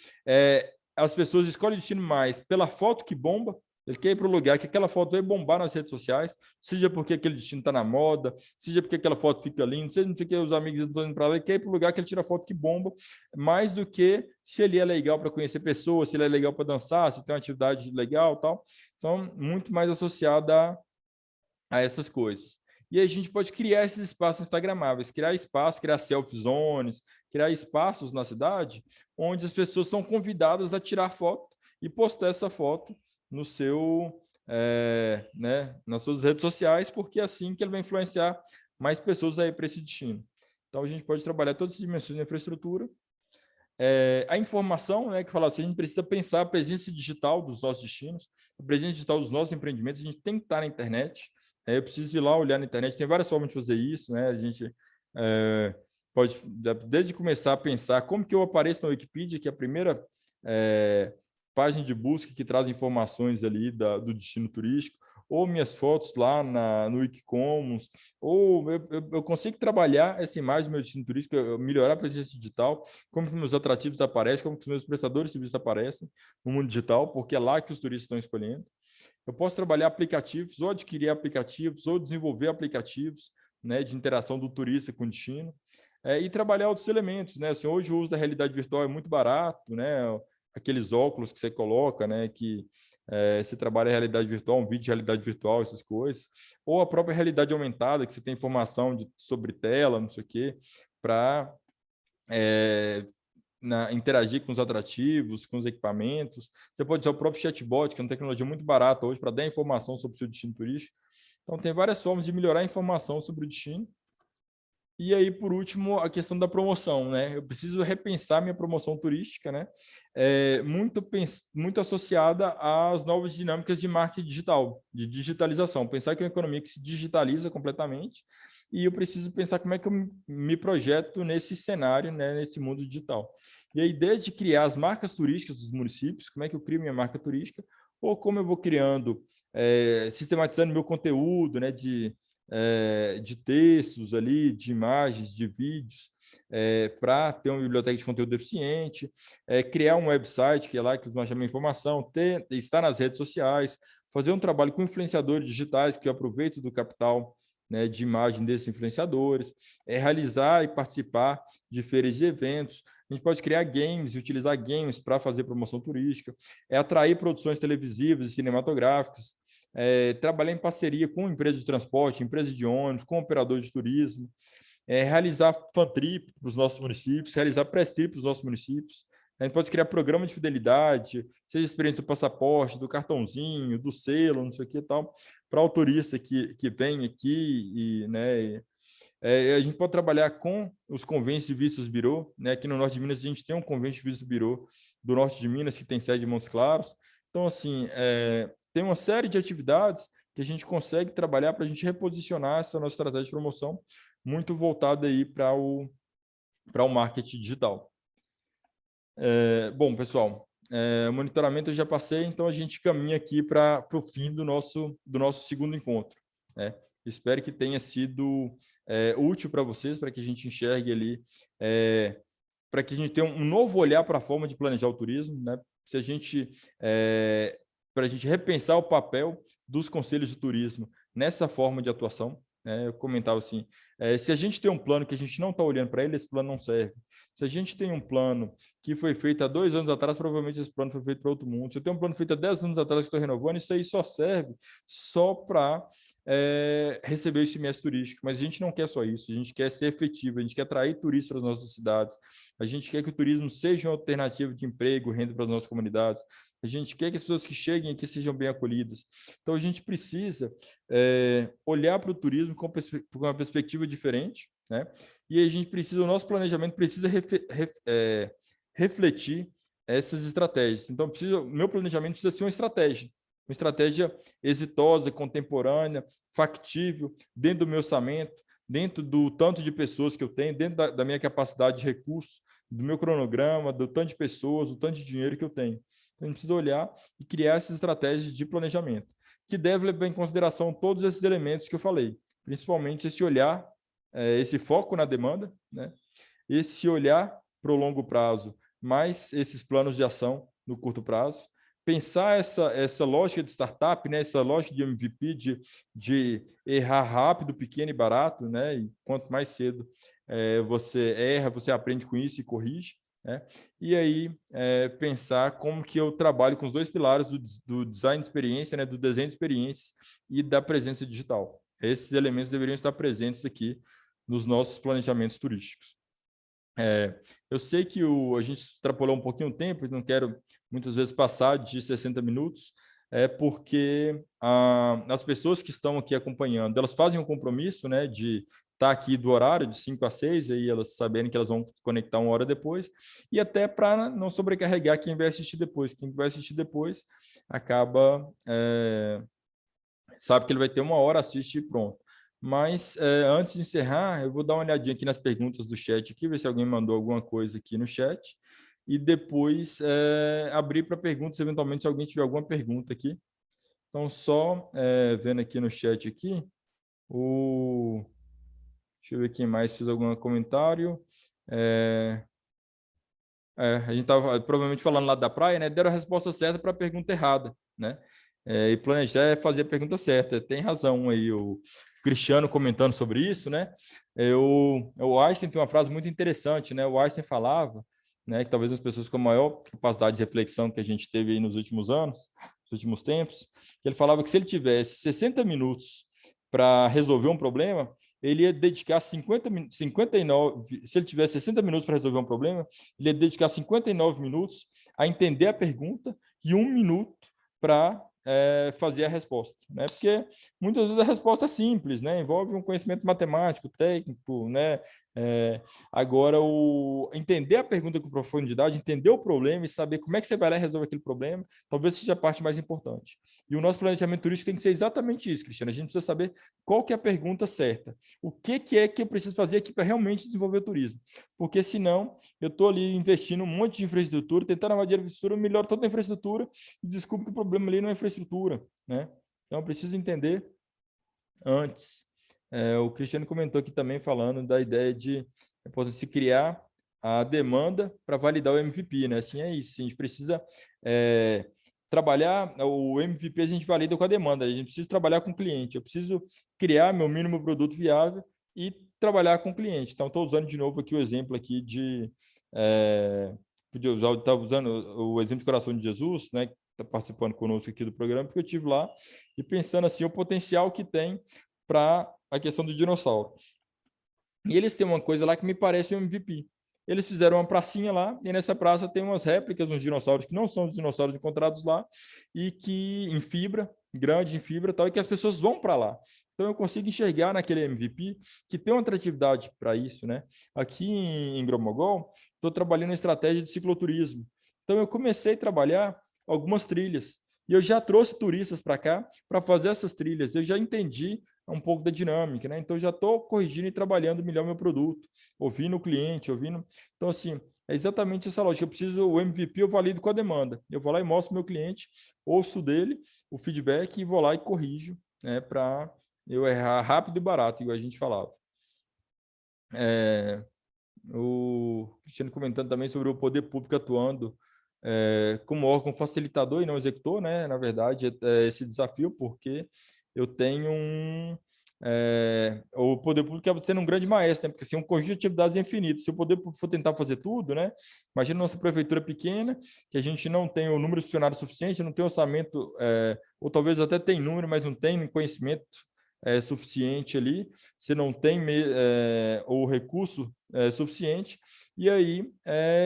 as pessoas escolhem o destino mais pela foto que bomba. Ele quer ir para o lugar que aquela foto vai bombar nas redes sociais, seja porque aquele destino está na moda, seja porque aquela foto fica linda, seja porque os amigos estão indo para lá, ele quer ir para o lugar que ele tira foto que bomba, mais do que se ele é legal para conhecer pessoas, se ele é legal para dançar, se tem uma atividade legal e tal. Então, muito mais associada a essas coisas. E a gente pode criar esses espaços instagramáveis, criar espaços, criar selfie zones, criar espaços na cidade onde as pessoas são convidadas a tirar foto e postar essa foto no seu né, nas suas redes sociais, porque é assim que ele vai influenciar mais pessoas aí para esse destino. Então, a gente pode trabalhar todas as dimensões da infraestrutura. A informação, né, que fala assim, a gente precisa pensar a presença digital dos nossos destinos, a presença digital dos nossos empreendimentos, a gente tem que estar na internet. Eu preciso ir lá olhar na internet, tem várias formas de fazer isso, né? A gente pode, desde começar a pensar como que eu apareço na Wikipedia, que é a primeira página de busca que traz informações ali do destino turístico, ou minhas fotos lá no Wikicommons, ou eu consigo trabalhar essa imagem do meu destino turístico, melhorar a presença digital, como que meus atrativos aparecem, como que os meus prestadores de serviços aparecem no mundo digital, porque é lá que os turistas estão escolhendo. Eu posso trabalhar aplicativos, ou adquirir aplicativos, ou desenvolver aplicativos, né, de interação do turista com o destino, e trabalhar outros elementos, né? Assim, hoje o uso da realidade virtual é muito barato, né? Aqueles óculos que você coloca, né? Que você trabalha a realidade virtual, um vídeo de realidade virtual, essas coisas, ou a própria realidade aumentada, que você tem informação sobre tela, não sei o quê, para interagir com os atrativos, com os equipamentos. Você pode usar o próprio chatbot, que é uma tecnologia muito barata hoje, para dar informação sobre o seu destino turístico. Então, tem várias formas de melhorar a informação sobre o destino. E aí, por último, a questão da promoção, né? Eu preciso repensar minha promoção turística, né? Muito associada às novas dinâmicas de marketing digital, de digitalização. Pensar que é uma economia que se digitaliza completamente e eu preciso pensar como é que eu me projeto nesse cenário, né? Nesse mundo digital. E aí, desde criar as marcas turísticas dos municípios, como é que eu crio minha marca turística, ou como eu vou criando, sistematizando meu conteúdo, né? De textos ali, de imagens, de vídeos, para ter uma biblioteca de conteúdo eficiente, criar um website, que é lá que eles vão chamar informação, estar nas redes sociais, fazer um trabalho com influenciadores digitais, que eu aproveito do capital, né, de imagem desses influenciadores, realizar e participar de feiras e eventos. A gente pode criar games e utilizar games para fazer promoção turística, atrair produções televisivas e cinematográficas, trabalhar em parceria com empresas de transporte, empresas de ônibus, com operadores de turismo, realizar fan-trip para os nossos municípios, realizar press-trip para os nossos municípios. A gente pode criar programa de fidelidade, seja experiência do passaporte, do cartãozinho, do selo, não sei o que e tal, para o turista que vem aqui e, né, a gente pode trabalhar com os convênios de vistos birô, né? Aqui no Norte de Minas a gente tem um convênio de vistos birô do Norte de Minas que tem sede em Montes Claros. Então, assim, tem uma série de atividades que a gente consegue trabalhar para a gente reposicionar essa nossa estratégia de promoção muito voltada aí para o marketing digital. Bom, pessoal, o monitoramento eu já passei, então a gente caminha aqui para o fim do nosso segundo encontro, né? Espero que tenha sido útil para vocês, para que a gente enxergue ali, para que a gente tenha um novo olhar para a forma de planejar o turismo, né? Se a gente, para a gente repensar o papel dos conselhos de turismo nessa forma de atuação, né? Eu comentava assim, se a gente tem um plano que a gente não está olhando para ele, esse plano não serve. Se a gente tem um plano que foi feito há 2 anos atrás, provavelmente esse plano foi feito para outro mundo. Se eu tenho um plano feito há 10 anos atrás que estou renovando, isso aí só serve para receber esse semestre turístico, mas a gente não quer só isso, a gente quer ser efetivo, a gente quer atrair turistas para as nossas cidades, a gente quer que o turismo seja uma alternativa de emprego, renda para as nossas comunidades, a gente quer que as pessoas que cheguem aqui sejam bem acolhidas. Então, a gente precisa olhar para o turismo com uma perspectiva diferente, né? E a gente precisa, o nosso planejamento precisa refletir essas estratégias. Então, meu planejamento precisa ser uma estratégia exitosa, contemporânea, factível, dentro do meu orçamento, dentro do tanto de pessoas que eu tenho, dentro da minha capacidade de recursos, do meu cronograma, do tanto de pessoas, do tanto de dinheiro que eu tenho. Então, a gente precisa olhar e criar essas estratégias de planejamento, que deve levar em consideração todos esses elementos que eu falei, principalmente esse olhar, esse foco na demanda, né? Esse olhar para o longo prazo, mais esses planos de ação no curto prazo, pensar essa lógica de startup, né? Essa lógica de MVP, de errar rápido, pequeno e barato, né? E quanto mais cedo você erra, você aprende com isso e corrige, né? E aí pensar como que eu trabalho com os 2 pilares do design de experiência, né? Do desenho de experiências e da presença digital. Esses elementos deveriam estar presentes aqui nos nossos planejamentos turísticos. Eu sei que a gente extrapolou um pouquinho o tempo, não quero muitas vezes passar de 60 minutos, é porque as pessoas que estão aqui acompanhando, elas fazem um compromisso, né, de estar aqui do horário de 5 a 6, aí elas saberem que elas vão conectar uma hora depois, e até para não sobrecarregar quem vai assistir depois. Quem vai assistir depois acaba, sabe que ele vai ter uma hora, assiste e pronto. Mas antes de encerrar, eu vou dar uma olhadinha aqui nas perguntas do chat, aqui, ver se alguém mandou alguma coisa aqui no chat, e depois abrir para perguntas, eventualmente, se alguém tiver alguma pergunta aqui. Então, só vendo aqui no chat aqui, deixa eu ver quem mais fez algum comentário. A gente estava provavelmente falando lá da praia, né? Deram a resposta certa para a pergunta errada, né? E planejar é fazer a pergunta certa. Tem razão aí o Cristiano comentando sobre isso, né? O Einstein tem uma frase muito interessante, né? O Einstein falava, né, que talvez as pessoas com a maior capacidade de reflexão que a gente teve aí nos últimos anos, nos últimos tempos, ele falava que se ele tivesse 60 minutos para resolver um problema, ele ia dedicar 59, se ele tivesse 60 minutos para resolver um problema, ele ia dedicar 59 minutos a entender a pergunta e 1 minuto para fazer a resposta, né? Porque muitas vezes a resposta é simples, né? Envolve um conhecimento matemático, técnico, né? Agora, entender a pergunta com profundidade, entender o problema e saber como é que você vai lá e resolve aquele problema, talvez seja a parte mais importante. E o nosso planejamento turístico tem que ser exatamente isso, Cristiano. A gente precisa saber qual que é a pergunta certa. O que é que eu preciso fazer aqui para realmente desenvolver o turismo? Porque senão eu estou ali investindo um monte de infraestrutura, tentando avaliar a infraestrutura, eu melhoro toda a infraestrutura e descubro que o problema ali não é a infraestrutura, né? Então, eu preciso entender antes. O Cristiano comentou aqui também falando da ideia de se criar a demanda para validar o MVP, né? Assim é isso. A gente precisa trabalhar o MVP, a gente valida com a demanda. A gente precisa trabalhar com o cliente. Eu preciso criar meu mínimo produto viável e trabalhar com o cliente. Então, estou usando de novo aqui o exemplo aqui estava usando o exemplo de Coração de Jesus, né? Que está participando conosco aqui do programa, porque eu tive lá e pensando assim o potencial que tem para a questão do dinossauro. E eles têm uma coisa lá que me parece um MVP. Eles fizeram uma pracinha lá, e nessa praça tem umas réplicas, uns dinossauros que não são os dinossauros encontrados lá, e que em fibra, grande em fibra, tal, e que as pessoas vão para lá. Então eu consigo enxergar naquele MVP que tem uma atratividade para isso, né? Aqui em Gromogol, estou trabalhando em estratégia de cicloturismo. Então eu comecei a trabalhar algumas trilhas, e eu já trouxe turistas para cá para fazer essas trilhas. Eu já entendi um pouco da dinâmica, né? Então, já estou corrigindo e trabalhando melhor meu produto, ouvindo o cliente, ouvindo... Então, assim, é exatamente essa lógica. Eu preciso, o MVP eu valido com a demanda. Eu vou lá e mostro para o meu cliente, ouço dele o feedback e vou lá e corrijo, né? Para eu errar rápido e barato, igual a gente falava. O Cristiano comentando também sobre o poder público atuando como órgão facilitador e não executor, né? Na verdade, esse desafio, porque eu tenho o poder público acaba sendo um grande maestro, né? Porque assim, um conjunto de atividades é infinito. Se o poder público for tentar fazer tudo, né? Imagina nossa prefeitura pequena, que a gente não tem o número de funcionários suficiente, não tem orçamento, ou talvez até tem número, mas não tem conhecimento suficiente ali, você não tem o recurso suficiente, e aí,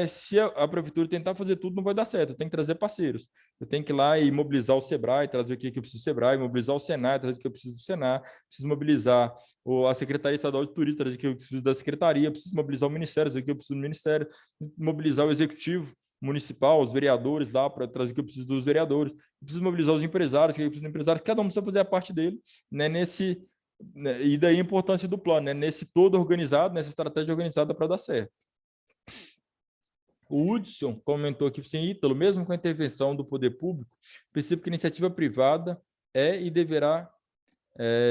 se a prefeitura tentar fazer tudo, não vai dar certo, eu tenho que trazer parceiros. Eu tenho que ir lá e mobilizar o SEBRAE, trazer o que eu preciso do SEBRAE, mobilizar o SENAI, trazer o que eu preciso do SENAI, preciso mobilizar a Secretaria Estadual de Turismo, trazer o que eu preciso da Secretaria, preciso mobilizar o Ministério, trazer o que eu preciso do Ministério, mobilizar o Executivo Municipal, os vereadores lá, para trazer o que eu preciso dos vereadores, eu preciso mobilizar os empresários, o que eu preciso dos empresários, cada um precisa fazer a parte dele, né, e daí a importância do plano, né, nesse todo organizado, nessa estratégia organizada para dar certo. O Hudson comentou aqui, sim, Ítalo, mesmo com a intervenção do poder público, percebo que a iniciativa privada e deverá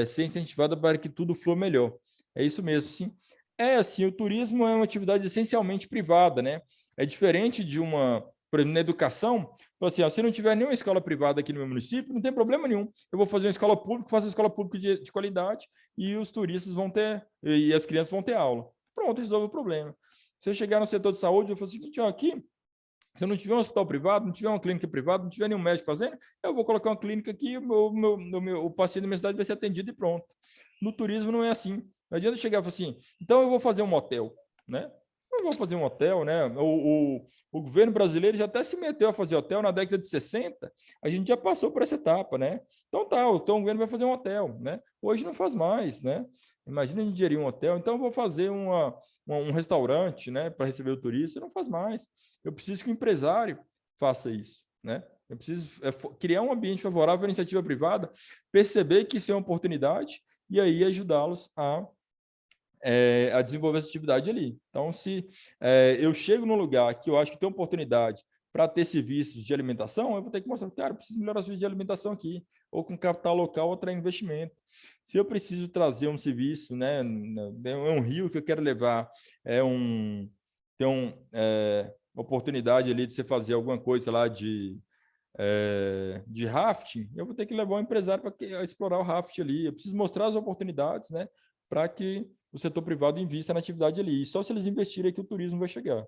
ser incentivada para que tudo flua melhor. É isso mesmo, sim. Assim, o turismo é uma atividade essencialmente privada, né? É diferente de por exemplo, na educação, assim, se não tiver nenhuma escola privada aqui no meu município, não tem problema nenhum. Eu vou fazer uma escola pública, faço uma escola pública de qualidade e os turistas vão ter, e as crianças vão ter aula. Pronto, resolve o problema. Se eu chegar no setor de saúde, eu falo o seguinte, ó, aqui, se eu não tiver um hospital privado, não tiver uma clínica privada, não tiver nenhum médico fazendo, eu vou colocar uma clínica aqui, o paciente da minha cidade vai ser atendido e pronto. No turismo não é assim. Não adianta chegar e falar assim, então eu vou fazer um motel, né? não vou fazer um hotel, né? O governo brasileiro já até se meteu a fazer hotel na década de 60, a gente já passou por essa etapa, né? Então tá, então o governo vai fazer um hotel, né? Hoje não faz mais, né? Imagina a gente gerir um hotel, então eu vou fazer um restaurante, né, para receber o turista, não faz mais. Eu preciso que o empresário faça isso, né? Eu preciso criar um ambiente favorável para a iniciativa privada, perceber que isso é uma oportunidade e aí ajudá-los a desenvolver essa atividade ali. Então, se eu chego num lugar que eu acho que tem oportunidade para ter serviços de alimentação, eu vou ter que mostrar, cara, eu preciso melhorar os serviços de alimentação aqui, ou com capital local, ou atrair investimento. Se eu preciso trazer um serviço, né, é um rio que eu quero levar, tem oportunidade ali de você fazer alguma coisa lá de rafting, eu vou ter que levar um empresário para explorar o rafting ali. Eu preciso mostrar as oportunidades, né, para que o setor privado invista na atividade ali. E só se eles investirem é que o turismo vai chegar.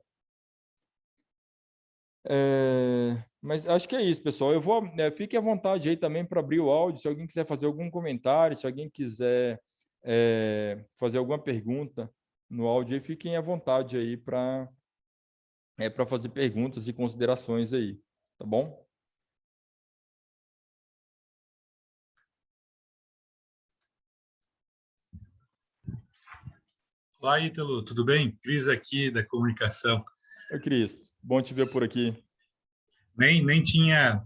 Mas acho que é isso, pessoal. Eu vou, fique à vontade aí também para abrir o áudio, se alguém quiser fazer algum comentário, se alguém quiser fazer alguma pergunta no áudio, aí, fiquem à vontade aí para fazer perguntas e considerações aí, tá bom? Olá, Ítalo, tudo bem? Cris aqui da comunicação. Oi, Cris, bom te ver por aqui. Nem tinha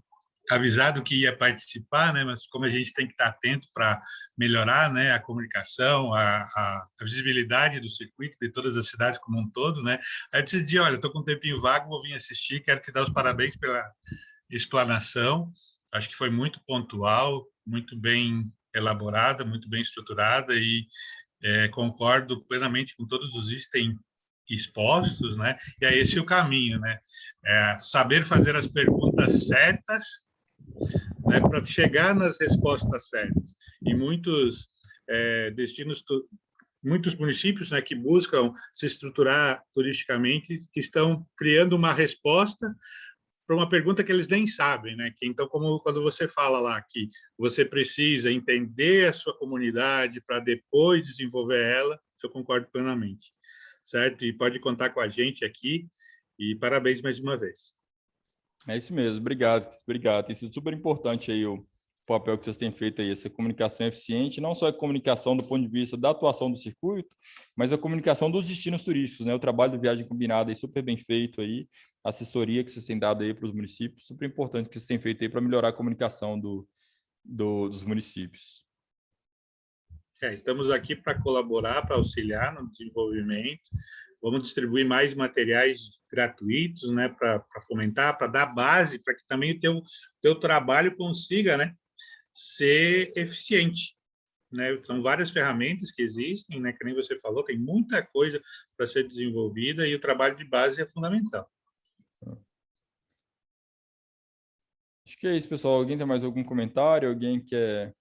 avisado que ia participar, né? Mas como a gente tem que estar atento para melhorar, né, a comunicação, a visibilidade do circuito de todas as cidades como um todo, né? Aí eu decidi, olha, estou com um tempinho vago, vou vir assistir, quero te dar os parabéns pela explanação. Acho que foi muito pontual, muito bem elaborada, muito bem estruturada e concordo plenamente com todos os itens expostos, né? E é esse o caminho, né? Saber fazer as perguntas certas, né, para chegar nas respostas certas. E muitos muitos municípios, né, que buscam se estruturar turisticamente estão criando uma resposta para uma pergunta que eles nem sabem, né? Que, então, como quando você fala lá que você precisa entender a sua comunidade para depois desenvolver ela, eu concordo plenamente, certo? E pode contar com a gente aqui e parabéns mais uma vez. É isso mesmo, obrigado, obrigado. Tem sido super importante aí o papel que vocês têm feito aí, essa comunicação eficiente, não só a comunicação do ponto de vista da atuação do circuito, mas a comunicação dos destinos turísticos, né? O trabalho do Viagem Combinada aí super bem feito aí, a assessoria que vocês têm dado aí para os municípios, super importante que vocês têm feito aí para melhorar a comunicação dos municípios. Estamos aqui para colaborar, para auxiliar no desenvolvimento. Vamos distribuir mais materiais gratuitos, né, para fomentar, para dar base, para que também o teu trabalho consiga, né, ser eficiente. Né? São várias ferramentas que existem, né, que nem você falou, tem muita coisa para ser desenvolvida e o trabalho de base é fundamental. Acho que é isso, pessoal. Alguém tem mais algum comentário? Alguém quer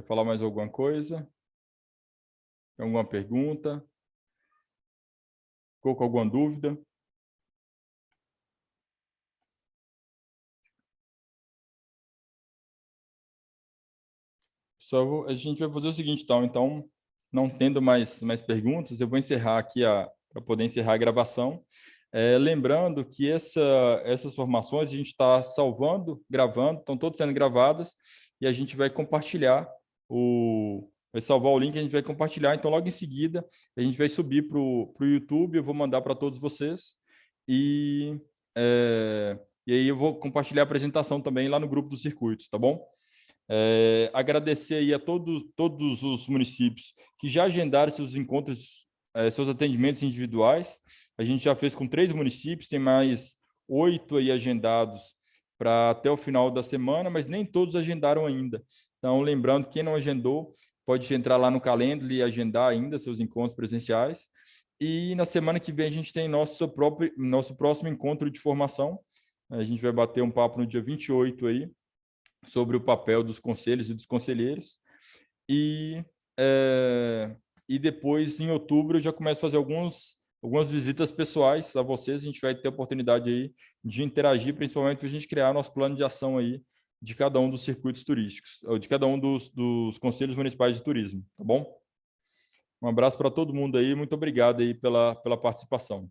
falar mais alguma coisa? Tem alguma pergunta? Ficou com alguma dúvida? A gente vai fazer o seguinte, então, não tendo mais perguntas, eu vou encerrar aqui para poder encerrar a gravação. Lembrando que essas formações a gente está salvando, gravando, estão todas sendo gravadas e a gente vai compartilhar vai salvar o link, a gente vai compartilhar, então logo em seguida a gente vai subir para o YouTube, eu vou mandar para todos vocês e aí eu vou compartilhar a apresentação também lá no grupo dos circuitos, tá bom? Agradecer aí a todos os municípios que já agendaram seus encontros, seus atendimentos individuais. A gente já fez com 3 municípios, tem mais 8 aí agendados para até o final da semana, mas nem todos agendaram ainda. Então, lembrando, quem não agendou, pode entrar lá no Calendly e agendar ainda seus encontros presenciais. E na semana que vem a gente tem nosso próximo encontro de formação. A gente vai bater um papo no dia 28 aí, sobre o papel dos conselhos e dos conselheiros. E depois, em outubro, eu já começo a fazer algumas visitas pessoais a vocês. A gente vai ter a oportunidade aí de interagir, principalmente para a gente criar nosso plano de ação aí de cada um dos circuitos turísticos, ou de cada um dos conselhos municipais de turismo, tá bom? Um abraço para todo mundo aí, muito obrigado aí pela participação.